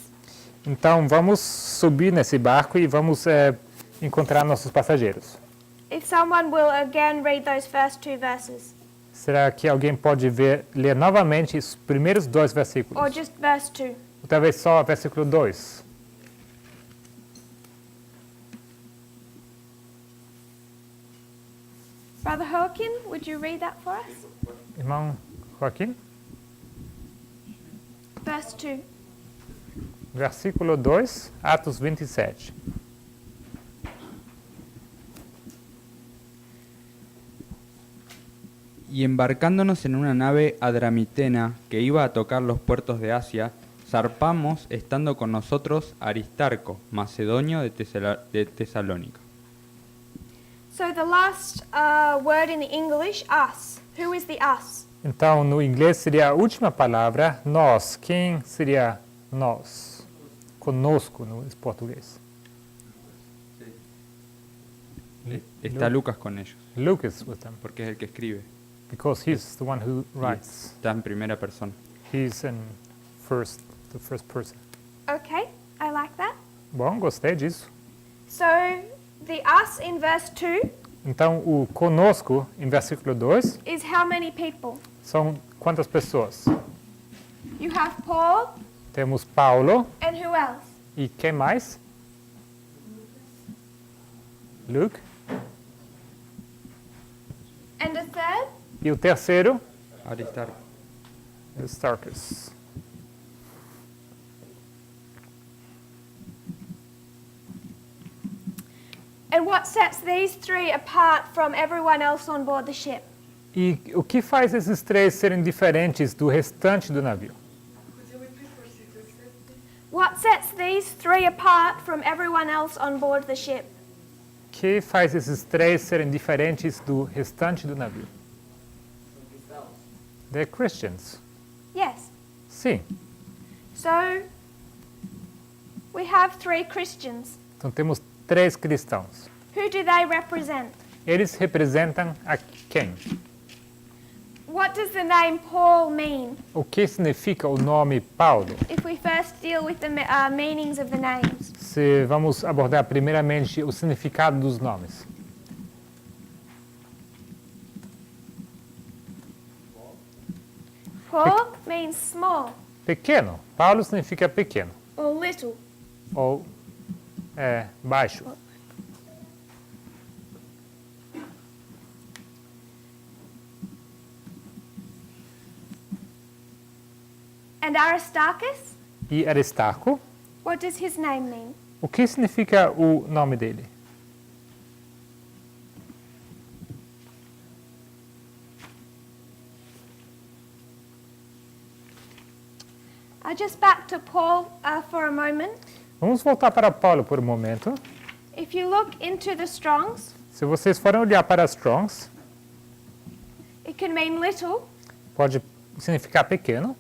Então vamos subir nesse barco e vamos encontrar nossos passageiros. If someone will again read those first two verses, Será que alguém pode ler novamente os primeiros dois versículos? or just verse 2. Ou talvez só o versículo 2. Brother Joaquin, would you read that for us? Irmão Joaquim? Verse 2. Versículo 2, Atos 27. Y embarcándonos en una nave adramitena que iba a tocar los puertos de Asia, Zarpamos estando con nosotros Aristarco, macedonio de Tesalónica. So the last word in the English, us. Who is the us? Então, no inglês seria a última palavra, nós. Quem seria nós? Conosco no português. Está Lucas con ellos, Lucas with them, porque es el que escribe. because he's the one who writes. Está en primera persona. He's in the first person. Okay, I like that. Bom, gostei disso. So the us in verse 2 Então, o conosco, em versículo 2, is how many people? são quantas pessoas? You have Paul, Temos Paulo and who else? e quem mais? Luke. And a third? E o terceiro? Aristarco. Aristarchus. And what sets these three apart from everyone else on board the ship? E o que faz esses três serem diferentes do restante do navio? What sets these three apart from everyone else on board the ship? O que faz esses três serem diferentes do restante do navio? They're Christians. Yes. Sim. So we have three Christians. Então temos três cristãos. Who do they represent? Eles representam a quem? What does the name Paul mean? O que significa o nome Paulo? If we first deal with the meanings of the names. Se vamos abordar primeiramente o significado dos nomes. Paul means small Pequeno. Paulo significa pequeno or little. ou baixo. And Aristarchus? E Aristarco, What does his name mean? o que significa o nome dele? Just back to Paul for a moment. Vamos voltar para Paulo por um momento. If you look into the Strongs, Se vocês forem olhar para as Strongs, it can mean little, pode significar pequeno,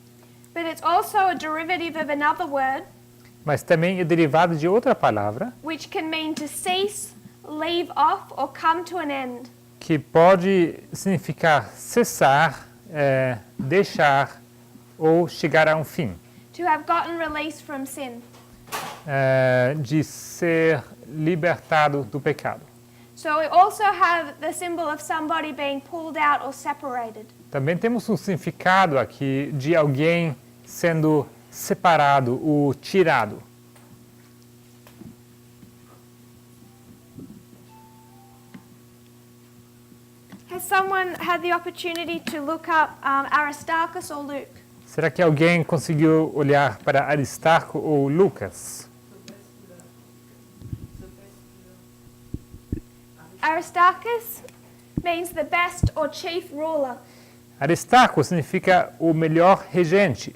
but it's also a derivative of another word, mas também é derivado de outra palavra which can mean to cease, leave off, or come to an end. que pode significar cessar, deixar ou chegar a um fim, To have gotten release from sin. de ser libertado do pecado. So we also have the symbol of somebody being pulled out or separated. Também temos um significado aqui de alguém sendo separado ou tirado. Has someone had the opportunity to look up Aristarchus or Luke? Será que alguém conseguiu olhar para Aristarco ou Lucas? Aristarchus means the best or chief ruler. Aristarco significa o melhor regente.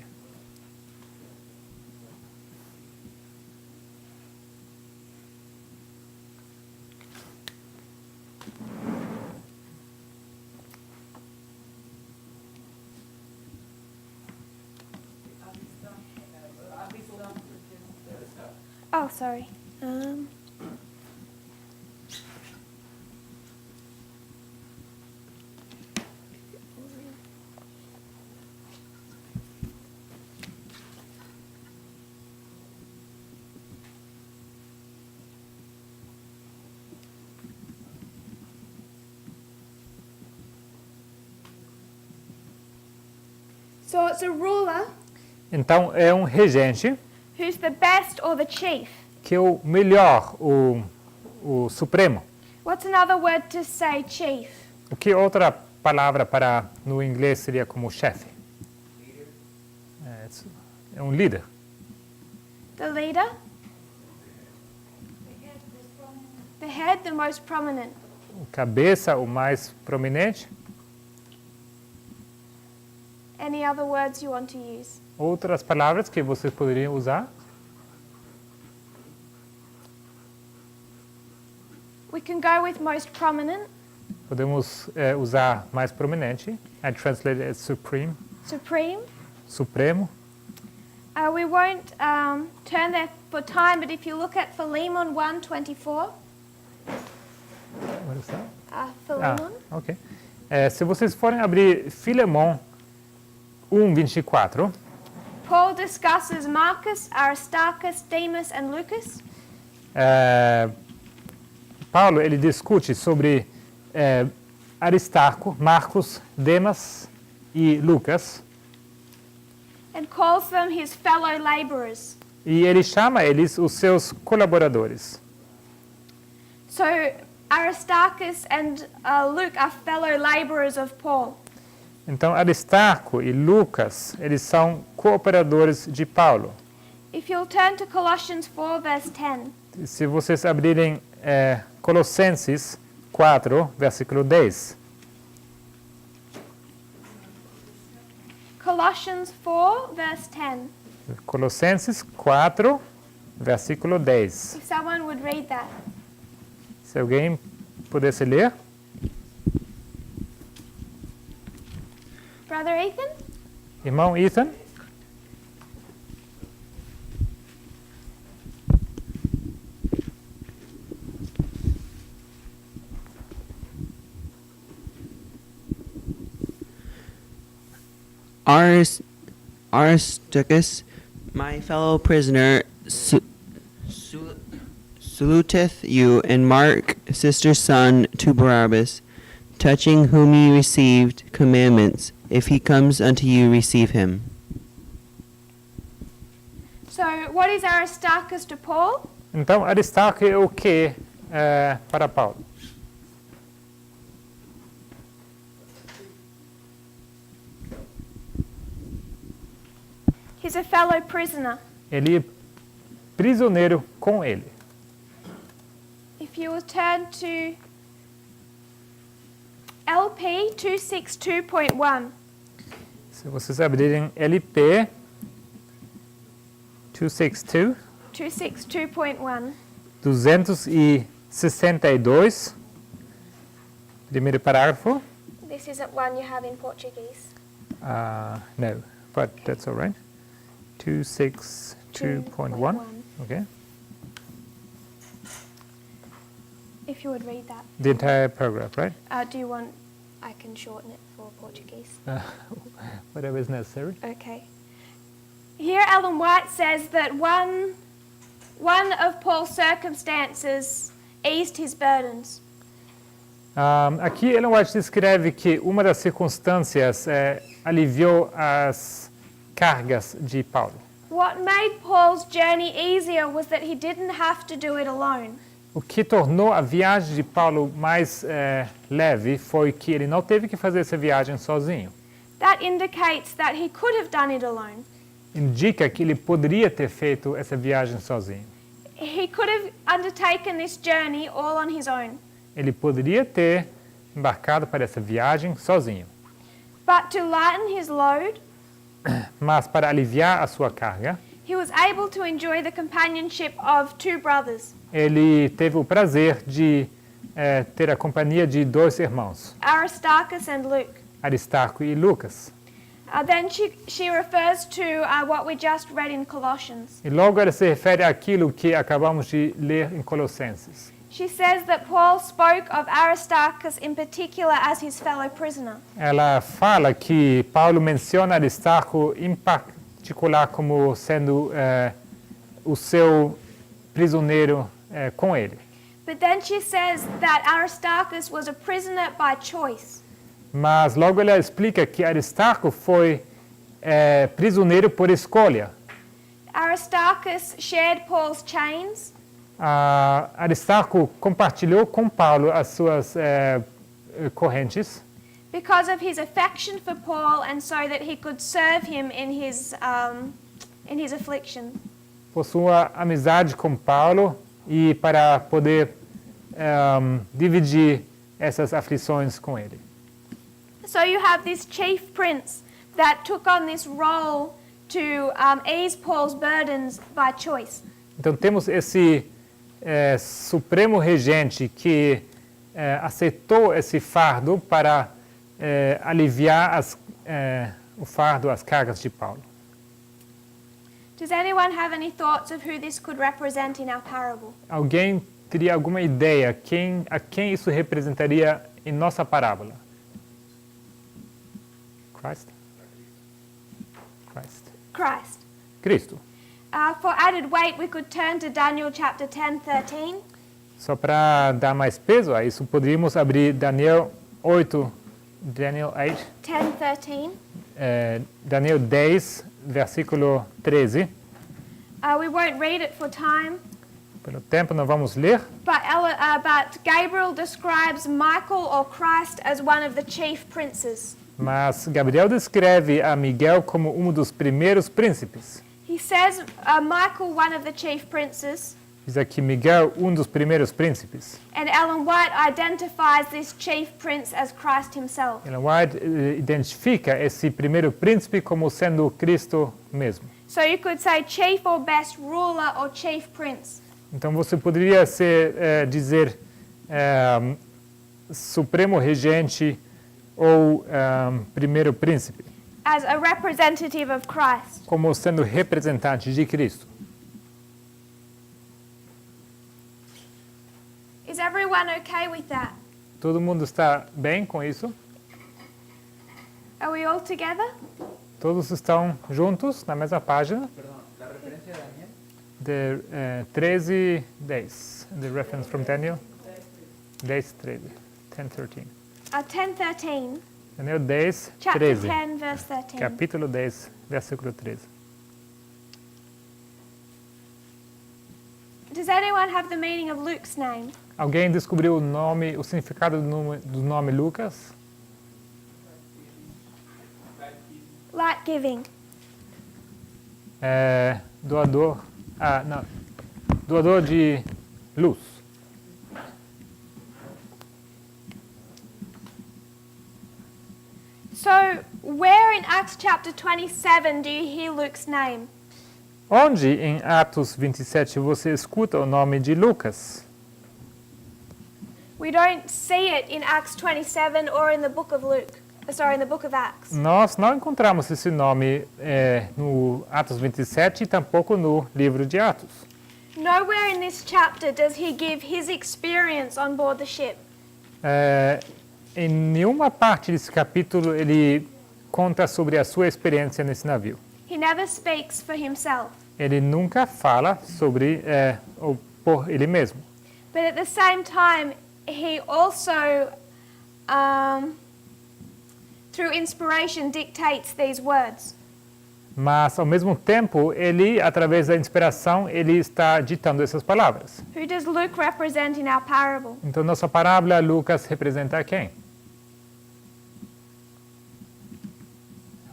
Oh, sorry. So it's a ruler Então é um regente who's the best or the chief. que é o melhor, o supremo. What's another word to say chief? O que outra palavra para no inglês seria como chefe? É um líder. The leader? The head, the most prominent. O cabeça, o mais prominente. Any other words you want to use? outras palavras que vocês poderiam usar? We can go with most prominent, Podemos usar mais prominente. I translate it as supreme, supreme. supremo. We won't turn there for time, but if you look at Philemon 1:24, What is that? Philemon, Ok. Se vocês forem abrir Filemon 1:24, Paul discusses Marcus, Aristarchus, Demas, and Lucas. Paulo ele discute sobre Aristarco, Marcos, Demas e Lucas, And calls them his fellow laborers. e ele chama eles os seus colaboradores. So Aristarchus and Luke are fellow laborers of Paul. Então Aristarco e Lucas, eles são cooperadores de Paulo. If you'll turn to Colossians 4, verse 10. Se vocês abrirem Colossenses 4, versículo 10. Colossians 4, verse 10. Colossenses 4, versículo 10. If someone would read that. Se alguém pudesse ler. Brother Ethan? Irmão Ethan. Aristarchus, my fellow prisoner, saluteth you, and Mark, sister's son, to Barabbas, touching whom ye received commandments. If he comes unto you, receive him. So, what is Aristarchus to Paul? Então Aristarco é o que para Paulo? He's a fellow prisoner. Ele é prisioneiro com ele. If you will turn to LP 262.1. Se vocês abrirem LP 262, 262.1. 262, primeiro parágrafo. This isn't one you have in Portuguese. No, but that's all right. 262.1. Okay. If you would read that. The entire paragraph, right? Do you want, I can shorten it for Portuguese. Whatever is necessary. Okay. Here Ellen White says that one of Paul's circumstances eased his burdens. Aqui Ellen White descreve que uma das circunstâncias aliviou as cargas de Paulo. What made Paul's journey easier was that he didn't have to do it alone. O que tornou a viagem de Paulo mais leve foi que ele não teve que fazer essa viagem sozinho. That indicates that he could have done it alone. Indica que ele poderia ter feito essa viagem sozinho. He could have undertaken this journey all on his own. Ele poderia ter embarcado para essa viagem sozinho. But to lighten his load, Mas para aliviar a sua carga, he was able to enjoy the companionship of two brothers, ele teve o prazer de ter a companhia de dois irmãos, Aristarchus and Luke. Aristarco e Lucas. Then she refers to what we just read in Colossians. E logo ela se refere àquilo que acabamos de ler em Colossenses. She says that Paul spoke of Aristarchus in particular as his fellow prisoner. Ela fala que Paulo menciona Aristarco em particular como sendo o seu prisioneiro com ele. But then she says that Aristarchus was a prisoner by choice. Mas logo ela explica que Aristarco foi prisioneiro por escolha. Aristarchus shared Paul's chains. Aristarco compartilhou com Paulo as suas correntes Because of his affection for Paul, and so that he could serve him in his affliction. por sua amizade com Paulo e para poder dividir essas aflições com ele. So you have this chief prince that took on this role to ease Paul's burdens by choice. Então temos esse supremo regente que aceitou esse fardo para aliviar o fardo, as cargas de Paulo. Does anyone have any thoughts of who this could represent in our parable? Alguém teria alguma ideia a quem isso representaria em nossa parábola? Christ? Christ. Cristo. For added weight, we could turn to Daniel chapter 10:13. Só para dar mais peso a isso, poderíamos abrir Daniel 8, 10:13. Daniel 10, versículo 13. We won't read it for time, Pelo tempo não vamos ler, but Gabriel describes Michael or Christ as one of the chief princes. mas Gabriel descreve a Miguel como um dos primeiros príncipes. He says Michael, one of the chief princes, Diz aqui Miguel, um dos primeiros príncipes. and Ellen White identifies this chief prince as Christ himself. Ellen White identifica esse primeiro príncipe como sendo Cristo mesmo. So you could say chief or best ruler or chief prince. Então você poderia dizer supremo regente ou primeiro príncipe, As a representative of Christ. como sendo representante de Cristo. Is everyone okay with that? Todo mundo está bem com isso? Are we all together? Todos estão juntos na mesma página? De 13, 10. The reference from Daniel? 10, 13. 10, 13. 10:13. Daniel 10, Chapter 13. 10, verse 13. Capítulo 10, versículo 13. Does anyone have the meaning of Luke's name? Alguém descobriu o significado do nome Lucas? Light giving. Doador. Não. Doador de luz. So, where in Acts chapter 27 do you hear Luke's name? Onde em Atos 27 você escuta o nome de Lucas? We don't see it in Acts 27 or in the book of Luke. In the book of Acts. Nós não encontramos esse nome no Atos 27 e tampouco no livro de Atos. Nowhere in this chapter does he give his experience on board the ship. Em nenhuma parte desse capítulo ele conta sobre a sua experiência nesse navio. He never speaks for himself. Ele nunca fala sobre ou por ele mesmo. But at the same time, he also, through inspiration, dictates these words. Mas, ao mesmo tempo, ele, através da inspiração, ele está ditando essas palavras. Who does Luke represent in our parable? Então, nossa parábola, Lucas representa quem?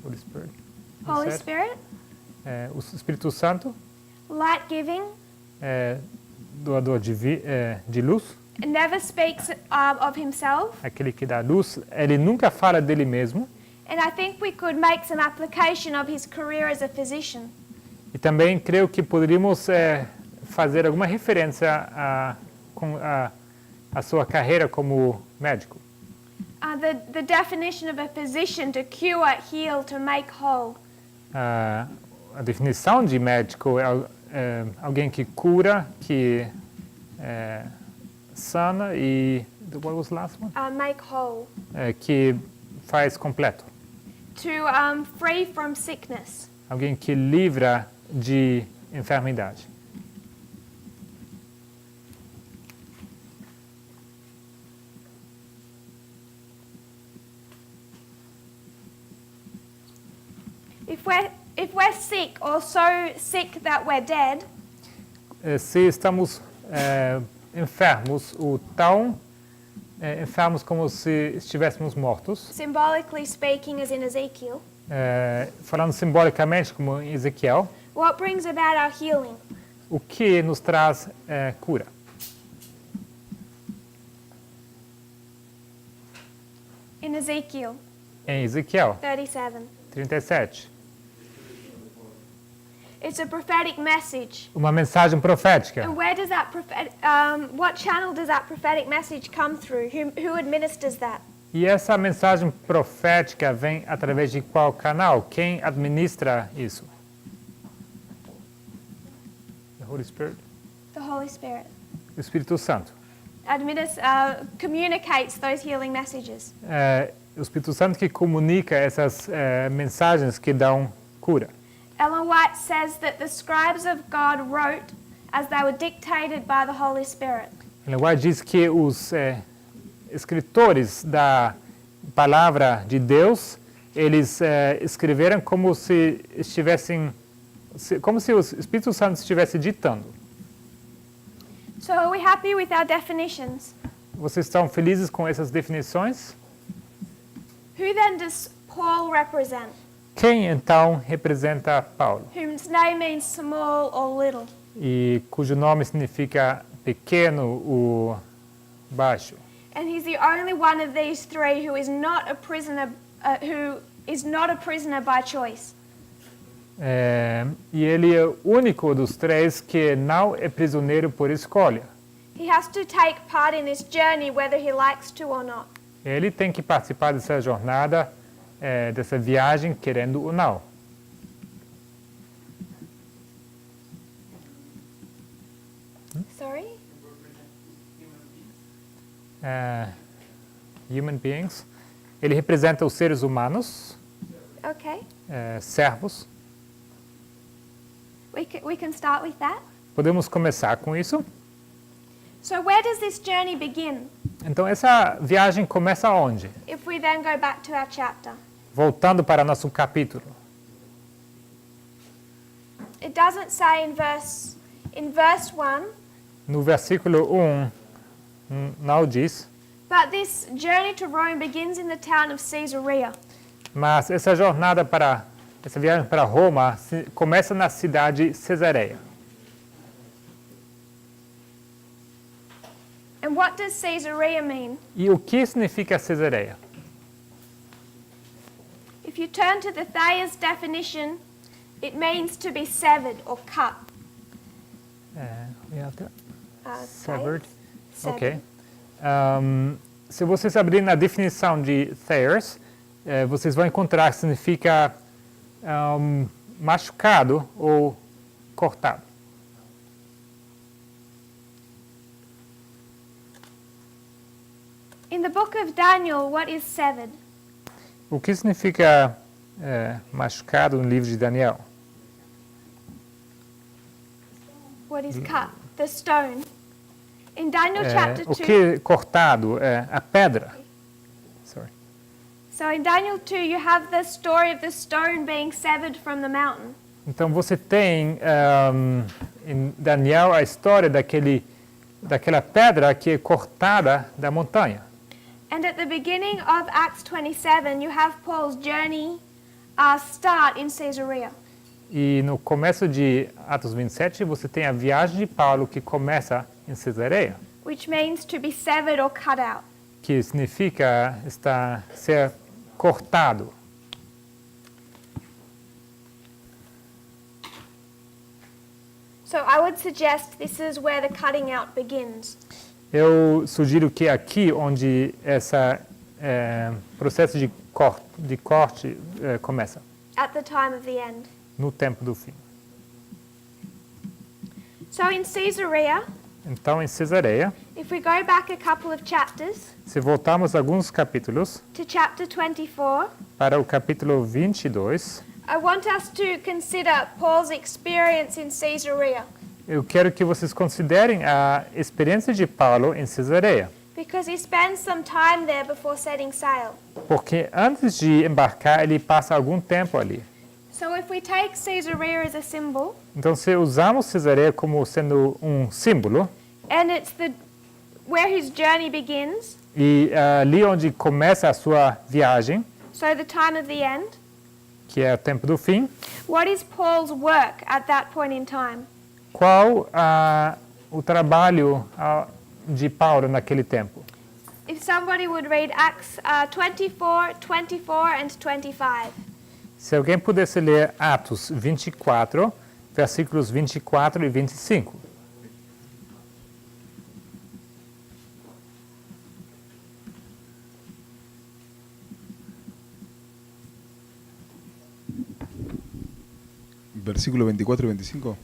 Holy Spirit. Holy Spirit, O Espírito Santo, light giving, doador de luz, never speaks of himself. aquele que dá luz, ele nunca fala dele mesmo. And I think we could make some application of his career as a physician. E também creio que poderíamos fazer alguma referência com a sua carreira como médico. The definition of a physician: to cure, heal, to make whole. A definição de médico é alguém que cura, que sana e what was the last one? Make whole. Que faz completo. To free from sickness. Alguém que livra de enfermidade. If we're sick or so sick that we're dead, Se estamos enfermos, ou tão enfermos como se estivéssemos mortos, symbolically speaking, as in Ezekiel, falando simbolicamente como em Ezequiel, what brings about our healing? o que nos traz cura? In Ezekiel Em Ezequiel 37. 37. It's a prophetic message. uma mensagem profética. And where does that what channel does that prophetic message come through? Who administers that? E essa mensagem profética vem através de qual canal? Quem administra isso? The Holy Spirit? The Holy Spirit O Espírito Santo. communicates those healing messages. O Espírito Santo que comunica essas mensagens que dão cura. Ellen White says that the scribes of God wrote as they were dictated by the Holy Spirit. Ellen White diz que os escritores da palavra de Deus, eles escreveram como se estivessem, como se o Espírito Santo estivesse ditando. So are we happy with our definitions? Vocês estão felizes com essas definições? Who then does Paul represent? Quem então representa Paulo? Whose name means small or little. E cujo nome significa pequeno ou baixo. And he's the only one of these three who is not a prisoner by choice. E ele é o único dos três que não é prisioneiro por escolha. He has to take part in this journey whether he likes to or not. Ele tem que participar dessa jornada, dessa viagem, querendo ou não. Sorry? Human beings. Ele representa os seres humanos, Okay. servos. We can start with that. Podemos começar com isso. So where does this journey begin? Então, essa viagem começa onde? If we then go back to our chapter. Voltando para nosso capítulo. It doesn't say in verse 1, No versículo 1, não diz, but this journey to Rome begins in the town of Caesarea. mas essa viagem para Roma começa na cidade de Cesareia. And what does Caesarea mean? E o que significa Cesareia? If you turn to the Thayer's definition, it means to be severed or cut. Severed. Severed. Ok. Se vocês abrirem na definição de Thayer's, vocês vão encontrar que significa machucado ou cortado. In the book of Daniel, what is severed? O que significa machucado no livro de Daniel? What is cut? The stone. In Daniel chapter O 2. que cortado? A pedra. Sorry. So in Daniel 2, you have the story of the stone being severed from the mountain. Então você tem em Daniel a história daquela pedra que é cortada da montanha. And at the beginning of Acts 27, you have Paul's journey start in Caesarea. E no começo de Atos 27, você tem a viagem de Paulo que começa em Cesareia, Which means to be severed or cut out. que significa ser cortado. So I would suggest this is where the cutting out begins. Eu sugiro que aqui, onde esse processo de corte começa, At the time of the end. no tempo do fim. So in Caesarea, Então, em Cesareia, if we go back a couple of chapters se voltarmos alguns capítulos to chapter 24, para o capítulo 22, I want us to consider Paul's experience in Caesarea, eu quero que vocês considerem a experiência de Paulo em Cesareia, because he spends some time there before setting sail. porque antes de embarcar, ele passa algum tempo ali. So if we take Caesarea as a symbol, Então, se usamos Cesareia como sendo um símbolo, and it's where his journey begins, e ali onde começa a sua viagem, so the time of the end, que é o tempo do fim, what is Paul's work at that point in time? qual o trabalho de Paulo naquele tempo? If somebody would read Acts 24, 24 and 25. Se alguém pudesse ler Atos 24, versículos 24 e 25. Versículo 24 y 25.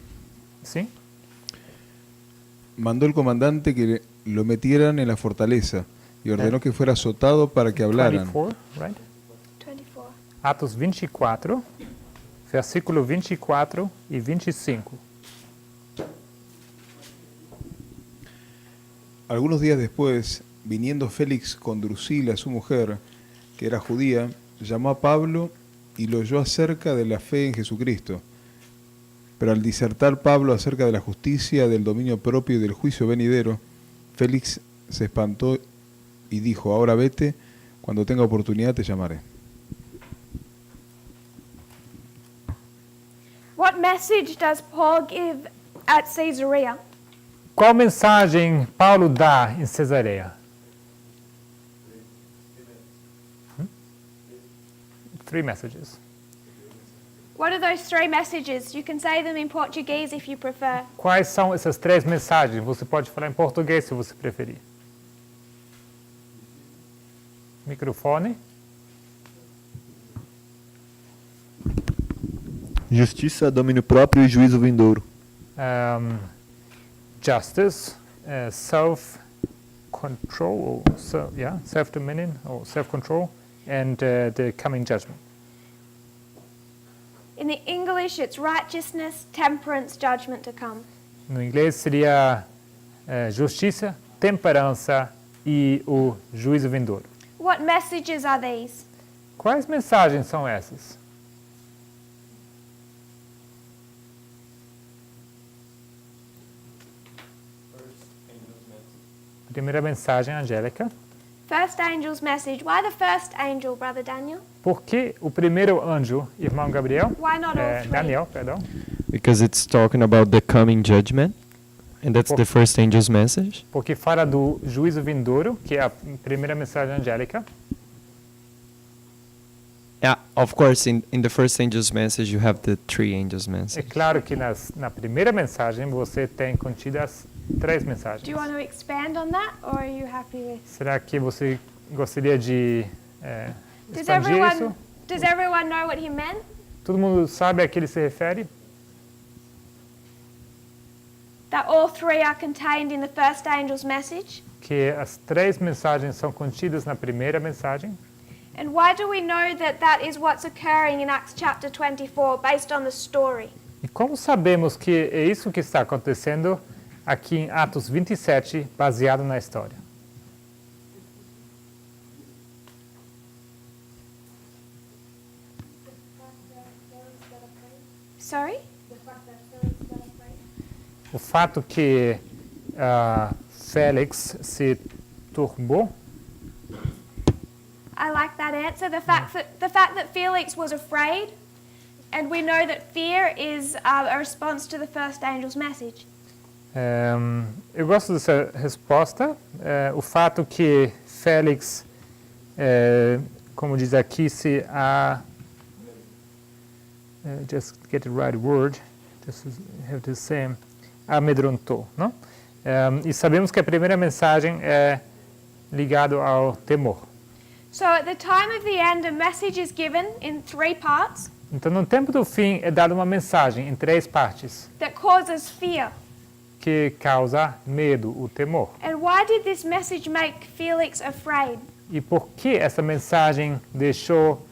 Sim? Mandó el comandante que lo metieran en la fortaleza y ordenó que fuera azotado para que hablaran. 24, right? 24. Atos 24, versículo 24 e 25. Algunos días después, viniendo Félix con Drusila, su mujer, que era judía, llamó a Pablo y lo oyó acerca de la fe en Jesucristo. Pero al disertar Pablo acerca de la justicia, del dominio propio y del juicio venidero, Félix se espantó y dijo: ahora vete, cuando tenga oportunidad te llamaré. What message does Paul give at Caesarea? Qual mensagem Paulo dá em Cesareia? Three messages. What are those three messages? You can say them in Portuguese if you prefer. Quais são essas três mensagens? Você pode falar em português se você preferir. Microfone. Justiça, domínio próprio e juízo vindouro. Justice, self-control, self-dominion or self-control, and the coming judgment. In the English, it's righteousness, temperance, judgment to come. No inglês seria justiça, temperança e o juízo vindouro. What messages are these? Quais mensagens são essas? Primeira mensagem angélica. First angel's message. Why the first angel, Brother Daniel? Por que o primeiro anjo, irmão Gabriel? Why not all three? Daniel, perdão. Because it's talking about the coming judgment, and that's the first angel's message. Porque fala do juízo vindouro, que é a primeira mensagem angélica. Yeah, of course, in the first angel's message you have the three angels' É message. claro que na primeira mensagem você tem contidas três mensagens. Do you want to expand on that, or are you happy with? Será que você gostaria de Does expandir isso? everyone know what he meant? Todo mundo sabe a que ele se refere? That all three are contained in the first angel's message? Que as três mensagens são contidas na primeira mensagem. And why do we know that that is what's occurring in Acts chapter 24 based on the story? E como sabemos que é isso que está acontecendo aqui em Atos 27, baseado na história? Sorry? O fato que Félix se turbou. I like that answer. The fact that Felix was afraid, and we know that fear is a response to the first angel's message. Eu gosto dessa resposta. O fato que Félix, como diz aqui, just get the right word, just have the same, amedrontou, não? E sabemos que a primeira mensagem é ligado ao temor. So at the time of the end, a message is given in three parts Então, no tempo do fim, é dada uma mensagem em três partes that causes fear. que causa medo, o temor. And why did this message make Felix afraid? E por que essa mensagem deixou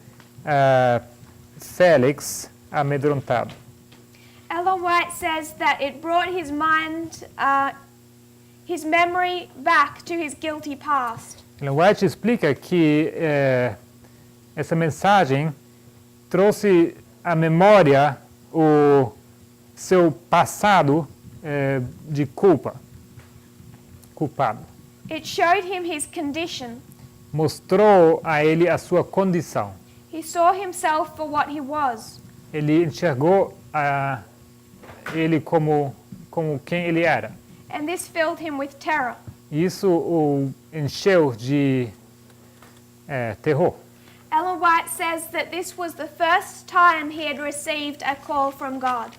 Félix amedrontado? Ellen White says that it brought his mind, his memory back to his guilty past. Ellen White explica que essa mensagem trouxe à memória o seu passado de culpado. It showed him his condition. Mostrou a ele a sua condição. He saw himself for what he was. Ele enxergou ele como quem ele era. And this filled him with terror. Isso o encheu de terror. Ellen White says that this was the first time he had received a call from God.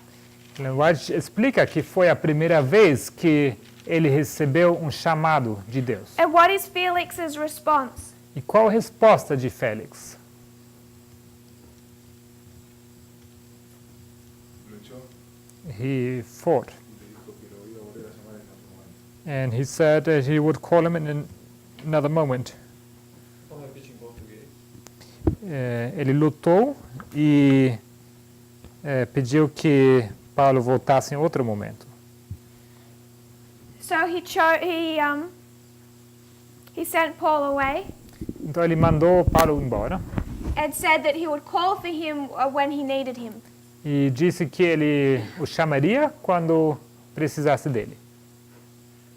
Lambert explica que foi a primeira vez que ele recebeu um chamado de Deus. And what is Felix's response? E qual a resposta de Félix? He fought. And he said that he would call him in another moment. Ele lutou e pediu que Paulo voltasse em outro momento. So he sent Paul away Então ele mandou Paulo embora and said that he would call for him when he needed him. e disse que ele o chamaria quando precisasse dele.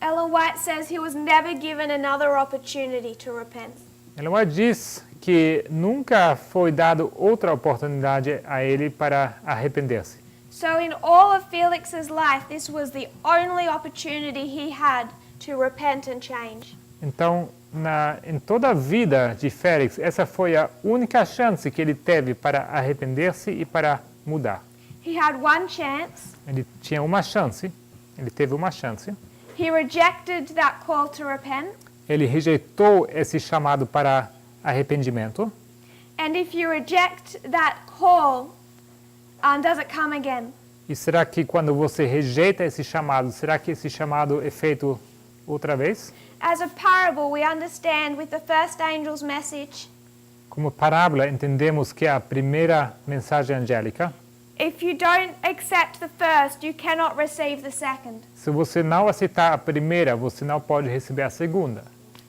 Ellen White says he was never given another opportunity to repent. Ela diz que nunca foi dado outra oportunidade a ele para arrepender-se. So in all of Felix's life, this was the only opportunity he had to repent and change. Então, em toda a vida de Félix, essa foi a única chance que ele teve para arrepender-se e para mudar. He had one chance. Ele tinha uma chance, ele teve uma chance. He rejected that call to repent. Ele rejeitou esse chamado para arrependimento. And if you reject that call, does it come again? E será que quando você rejeita esse chamado, será que esse chamado é feito outra vez? As a parable, we understand with the first angel's message, Como parábola, entendemos que a primeira mensagem angélica, if you don't accept the first, you cannot receive the second. se você não aceitar a primeira, você não pode receber a segunda.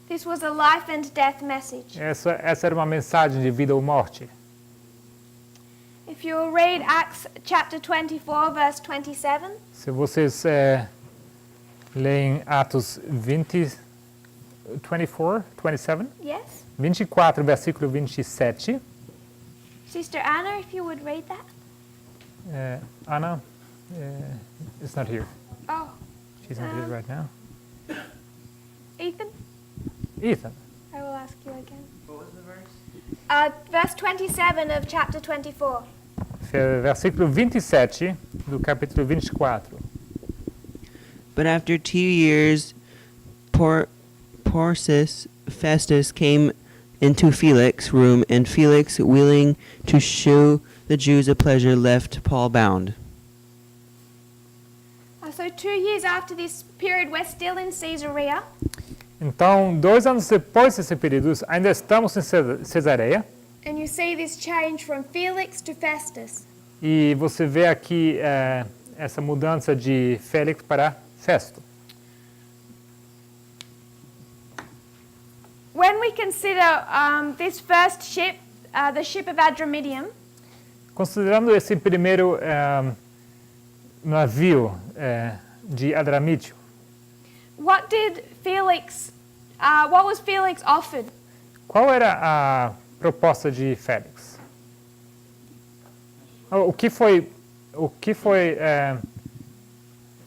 This was a life and death message. Essa era uma mensagem de vida ou morte. If you will read Acts chapter 24, verse 27, Se vocês leem Atos 27, yes? 24, versículo 27. Sister Anna, if you would read that. Anna is not here. Oh, She's not here right now. Ethan, Ethan, I will ask you again. What was the verse? Verse 27 of chapter 24. versículo 27 do capítulo 24. But after 2 years, Porcius Festus came into Felix's room, and Felix, willing to show the Jews a pleasure, left Paul bound. So 2 years after this period, we're still in Caesarea. Então, 2 anos depois desse período, ainda estamos em Cesareia. And you see this change from Felix to Festus. E você vê aqui essa mudança de Félix para Festo. When we consider this first ship, the ship of Adramyttium, Considerando esse primeiro navio de Adramítio, what was Felix offered? qual era a proposta de Félix? O que foi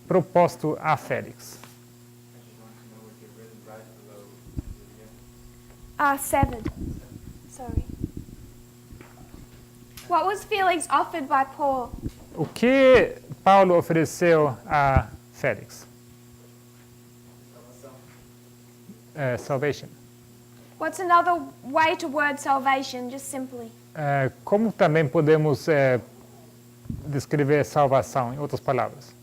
proposto a Félix? 7. Sorry. What was Felix offered by Paul? O que Paulo ofereceu a Félix? Salvation. What's another way to word salvation, just simply? Como também podemos descrever salvação, em outras palavras?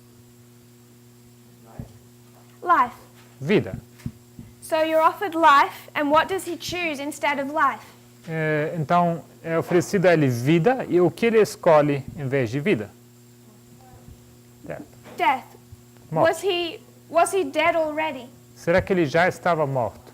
Life. Vida. So you're offered life, and what does he choose instead of life? Então, é oferecido a ele vida, e o que ele escolhe em vez de vida? Death. Morte. Was he dead already? Será que ele já estava morto?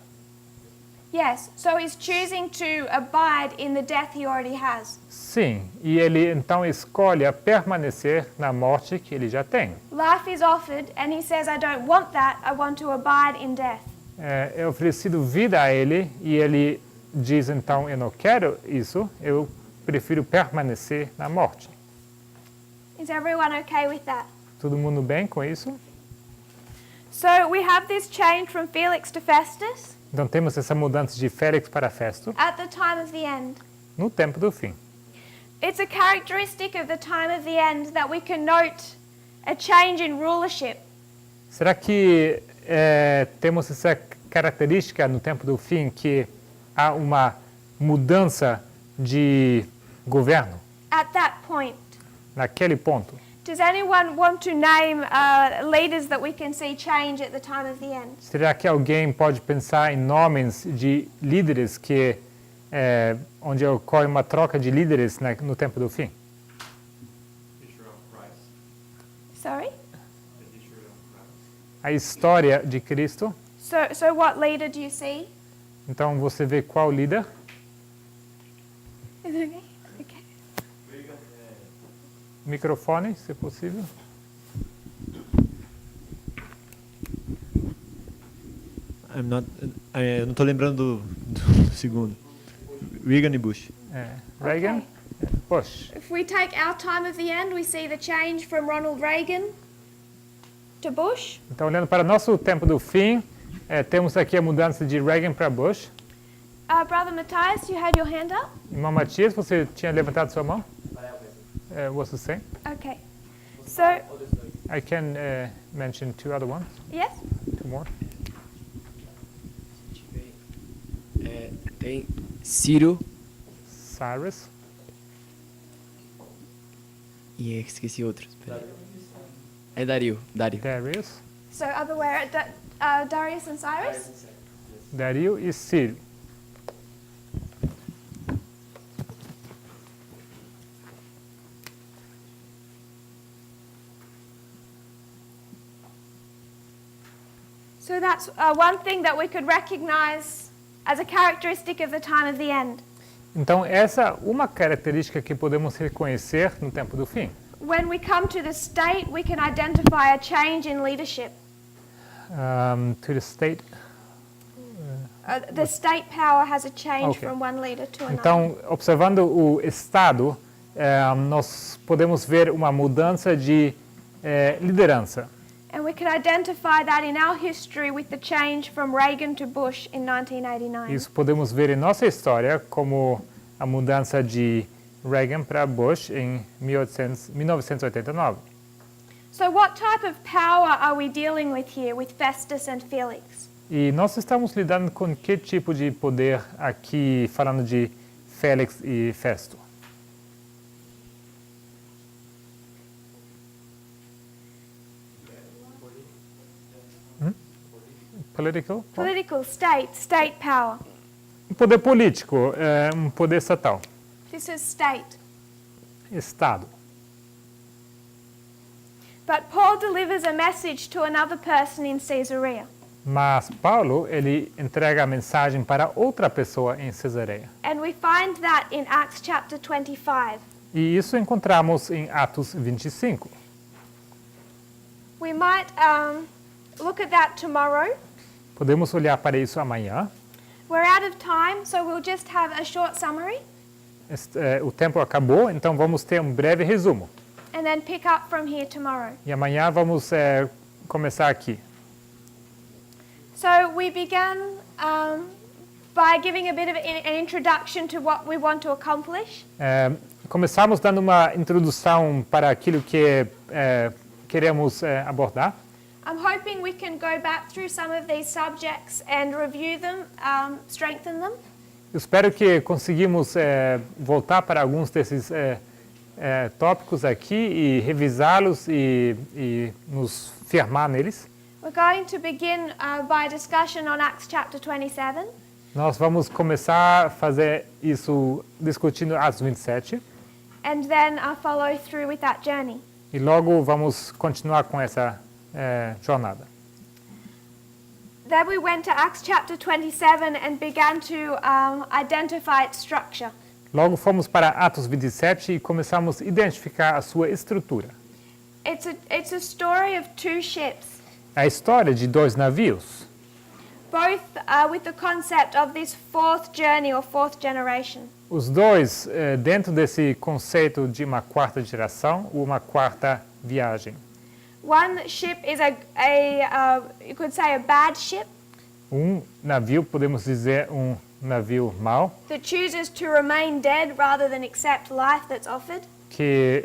Yes. So he's choosing to abide in the death he already has. Sim, e ele então escolhe a permanecer na morte que ele já tem. Life is offered, and he says, I don't want that, I want to abide in death. É oferecido vida a ele, e ele diz então, eu não quero isso, eu prefiro permanecer na morte. Is everyone okay with that? Todo mundo bem com isso? So we have this change from Felix to Festus Então temos essa mudança de Félix para Festo at the time of the end. no tempo do fim. It's a characteristic of the time of the end that we can note a change in rulership. Será que temos essa característica no tempo do fim que há uma mudança de governo At that point, naquele ponto? does anyone want to name leaders that we can see change at the time of the end? Será que alguém pode pensar em nomes de líderes que onde ocorre uma troca de líderes no tempo do fim? Sorry? A história de Cristo. So what leader do you see? Então você vê qual líder? Is it okay? Okay. Microfone, se possível. Eu não estou lembrando do segundo. Reagan e Bush. Reagan, Bush. If we take our time of the end, we see the change from Ronald Reagan to Bush. Então, olhando para nosso tempo do fim, temos aqui a mudança de Reagan para Bush. Brother Matthias, you had your hand up? Irmão Matias, você tinha levantado sua mão? Was the same? Okay. So, I can mention two other ones. yes? Two more. Tem Ciro Cyrus. e esqueci outro. Espera. É Dario. Darius. So, other way, Darius and Cyrus? Dario e Ciro. So that's one thing that we could recognize as a characteristic of the time of the end. Então, essa é uma característica que podemos reconhecer no tempo do fim. When we come to the state, we can identify a change in leadership. To the state. The state power has a change Okay. from one leader to another. Então, observando o Estado, nós podemos ver uma mudança de liderança. And we can identify that in our history with the change from Reagan to Bush in 1989. Isso podemos ver em nossa história como a mudança de Reagan para Bush em 1989. So what type of power are we dealing with here with Festus and Felix? E nós estamos lidando com que tipo de poder aqui, falando de Félix e Festo? Political? Political, state power. Poder político, poder estatal. This is state. Estado. But Paul delivers a message to another person in Caesarea. Mas Paulo, ele entrega a mensagem para outra pessoa em Cesareia. And we find that in Acts chapter 25. E isso encontramos em Atos 25. We might look at that tomorrow. Podemos olhar para isso amanhã. We're out of time, so we'll just have a short summary O tempo acabou, então vamos ter um breve resumo. and then pick up from here tomorrow. E amanhã vamos começar aqui. So we began by giving a bit of an introduction to what we want to accomplish. Começamos dando uma introdução para aquilo que queremos abordar. I'm hoping we can go back through some of these subjects and review them, strengthen them. Eu espero que conseguimos voltar para alguns desses tópicos aqui e revisá-los e nos firmar neles. We're going to begin by a discussion on Acts chapter 27. Nós vamos começar a fazer isso discutindo Atos 27 And then follow through with that journey. e logo vamos continuar com essa jornada. Then we went to Acts chapter 27 and began to identify its structure. Logo fomos para Atos 27 e começamos a identificar a sua estrutura. It's a story of two ships, A história de dois navios, both with the concept of this fourth journey or fourth generation. os dois dentro desse conceito de uma quarta geração ou uma quarta viagem. One ship is you could say a bad ship Navio, podemos dizer navio mau, that chooses to remain dead rather than accept life that's offered. que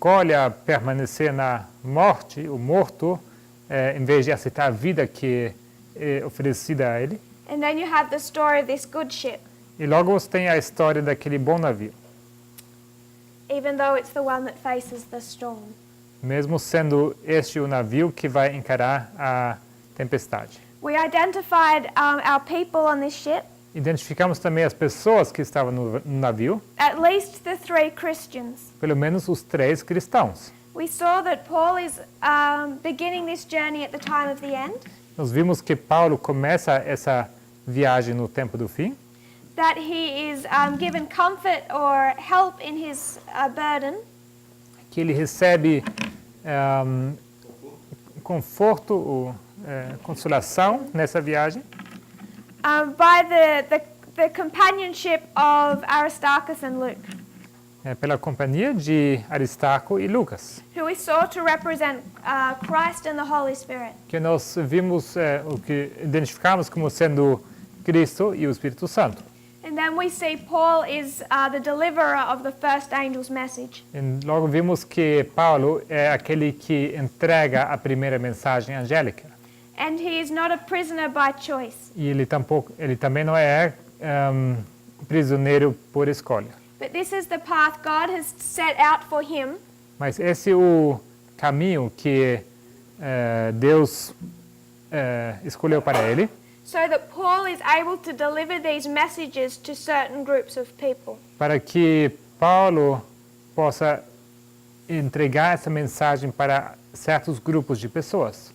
escolha permanecer na morte, o morto, em vez de aceitar a vida que é oferecida a ele. And then you have the story of this good ship, E logo você tem a história daquele bom navio, even though it's the one that faces the storm. mesmo sendo este o navio que vai encarar a tempestade. We identified our people on this ship, Identificamos também as pessoas que estavam no navio, at least the 3 Christians. pelo menos os 3 cristãos. We saw that Paul is beginning this journey at the time of the end, Nós vimos que Paulo começa essa viagem no tempo do fim, that he is given comfort or help in his burden, que ele recebe conforto ou consolação nessa viagem, by the companionship of Aristarchus and Luke, pela companhia de Aristarco e Lucas, who we saw to represent Christ and the Holy Spirit. que nós vimos o que identificamos como sendo Cristo e o Espírito Santo. And then we see Paul is the deliverer of the first angel's message. E logo vimos que Paulo é aquele que entrega a primeira mensagem angélica. And he is not a prisoner by choice. E ele também não é prisioneiro por escolha. But this is the path God has set out for him, Mas esse é o caminho que Deus escolheu para ele, so that Paul is able to deliver these messages to certain groups of people. para que Paulo possa entregar essa mensagem para certos grupos de pessoas.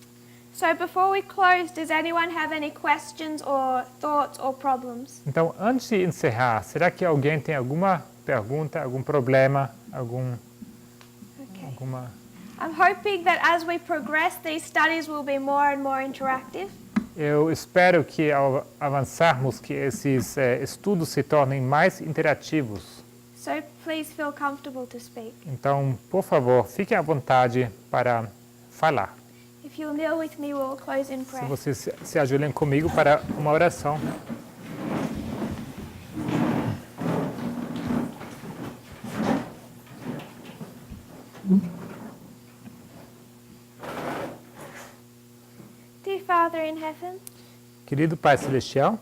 So before we close, does anyone have any questions or thoughts or problems? Então, antes de encerrar, será que alguém tem alguma pergunta, algum problema, alguma... I'm hoping that as we progress, these studies will be more and more interactive. Eu espero que ao avançarmos, que esses estudos se tornem mais interativos. So please feel comfortable to speak. Então, por favor, fiquem à vontade para falar. If you'll kneel with me, we'll close in Se prayer. vocês se ajoelhem comigo para uma oração. Dear Father in heaven, Querido Pai Celestial,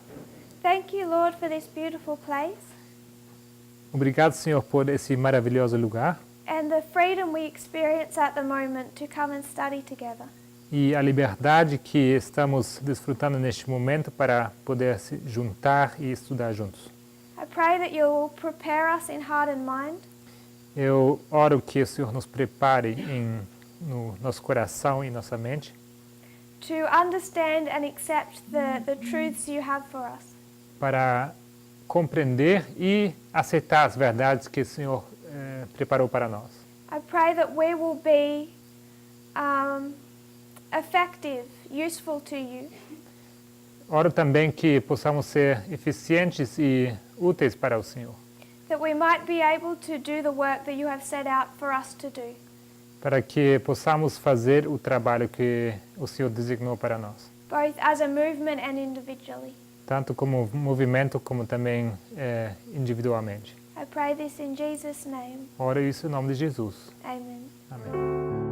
thank you, Lord, for this beautiful place obrigado, Senhor, por esse maravilhoso lugar and the freedom we experience at the moment to come and study together. e a liberdade que estamos desfrutando neste momento para poder se juntar e estudar juntos. I pray that you will prepare us in heart and mind Eu oro que o Senhor nos prepare no nosso coração e nossa mente to understand and accept the truths you have for us. para compreender e aceitar as verdades que o Senhor preparou para nós. I pray that we will be effective, useful to you, Oro também que possamos ser eficientes e úteis para o Senhor, that we might be able to do the work that you have set out for us to do. para que possamos fazer o trabalho que o Senhor designou para nós, Both as a movement and individually. tanto como movimento como também individualmente. I pray this in Jesus' name. Oro isso em nome de Jesus. Amen. Amém.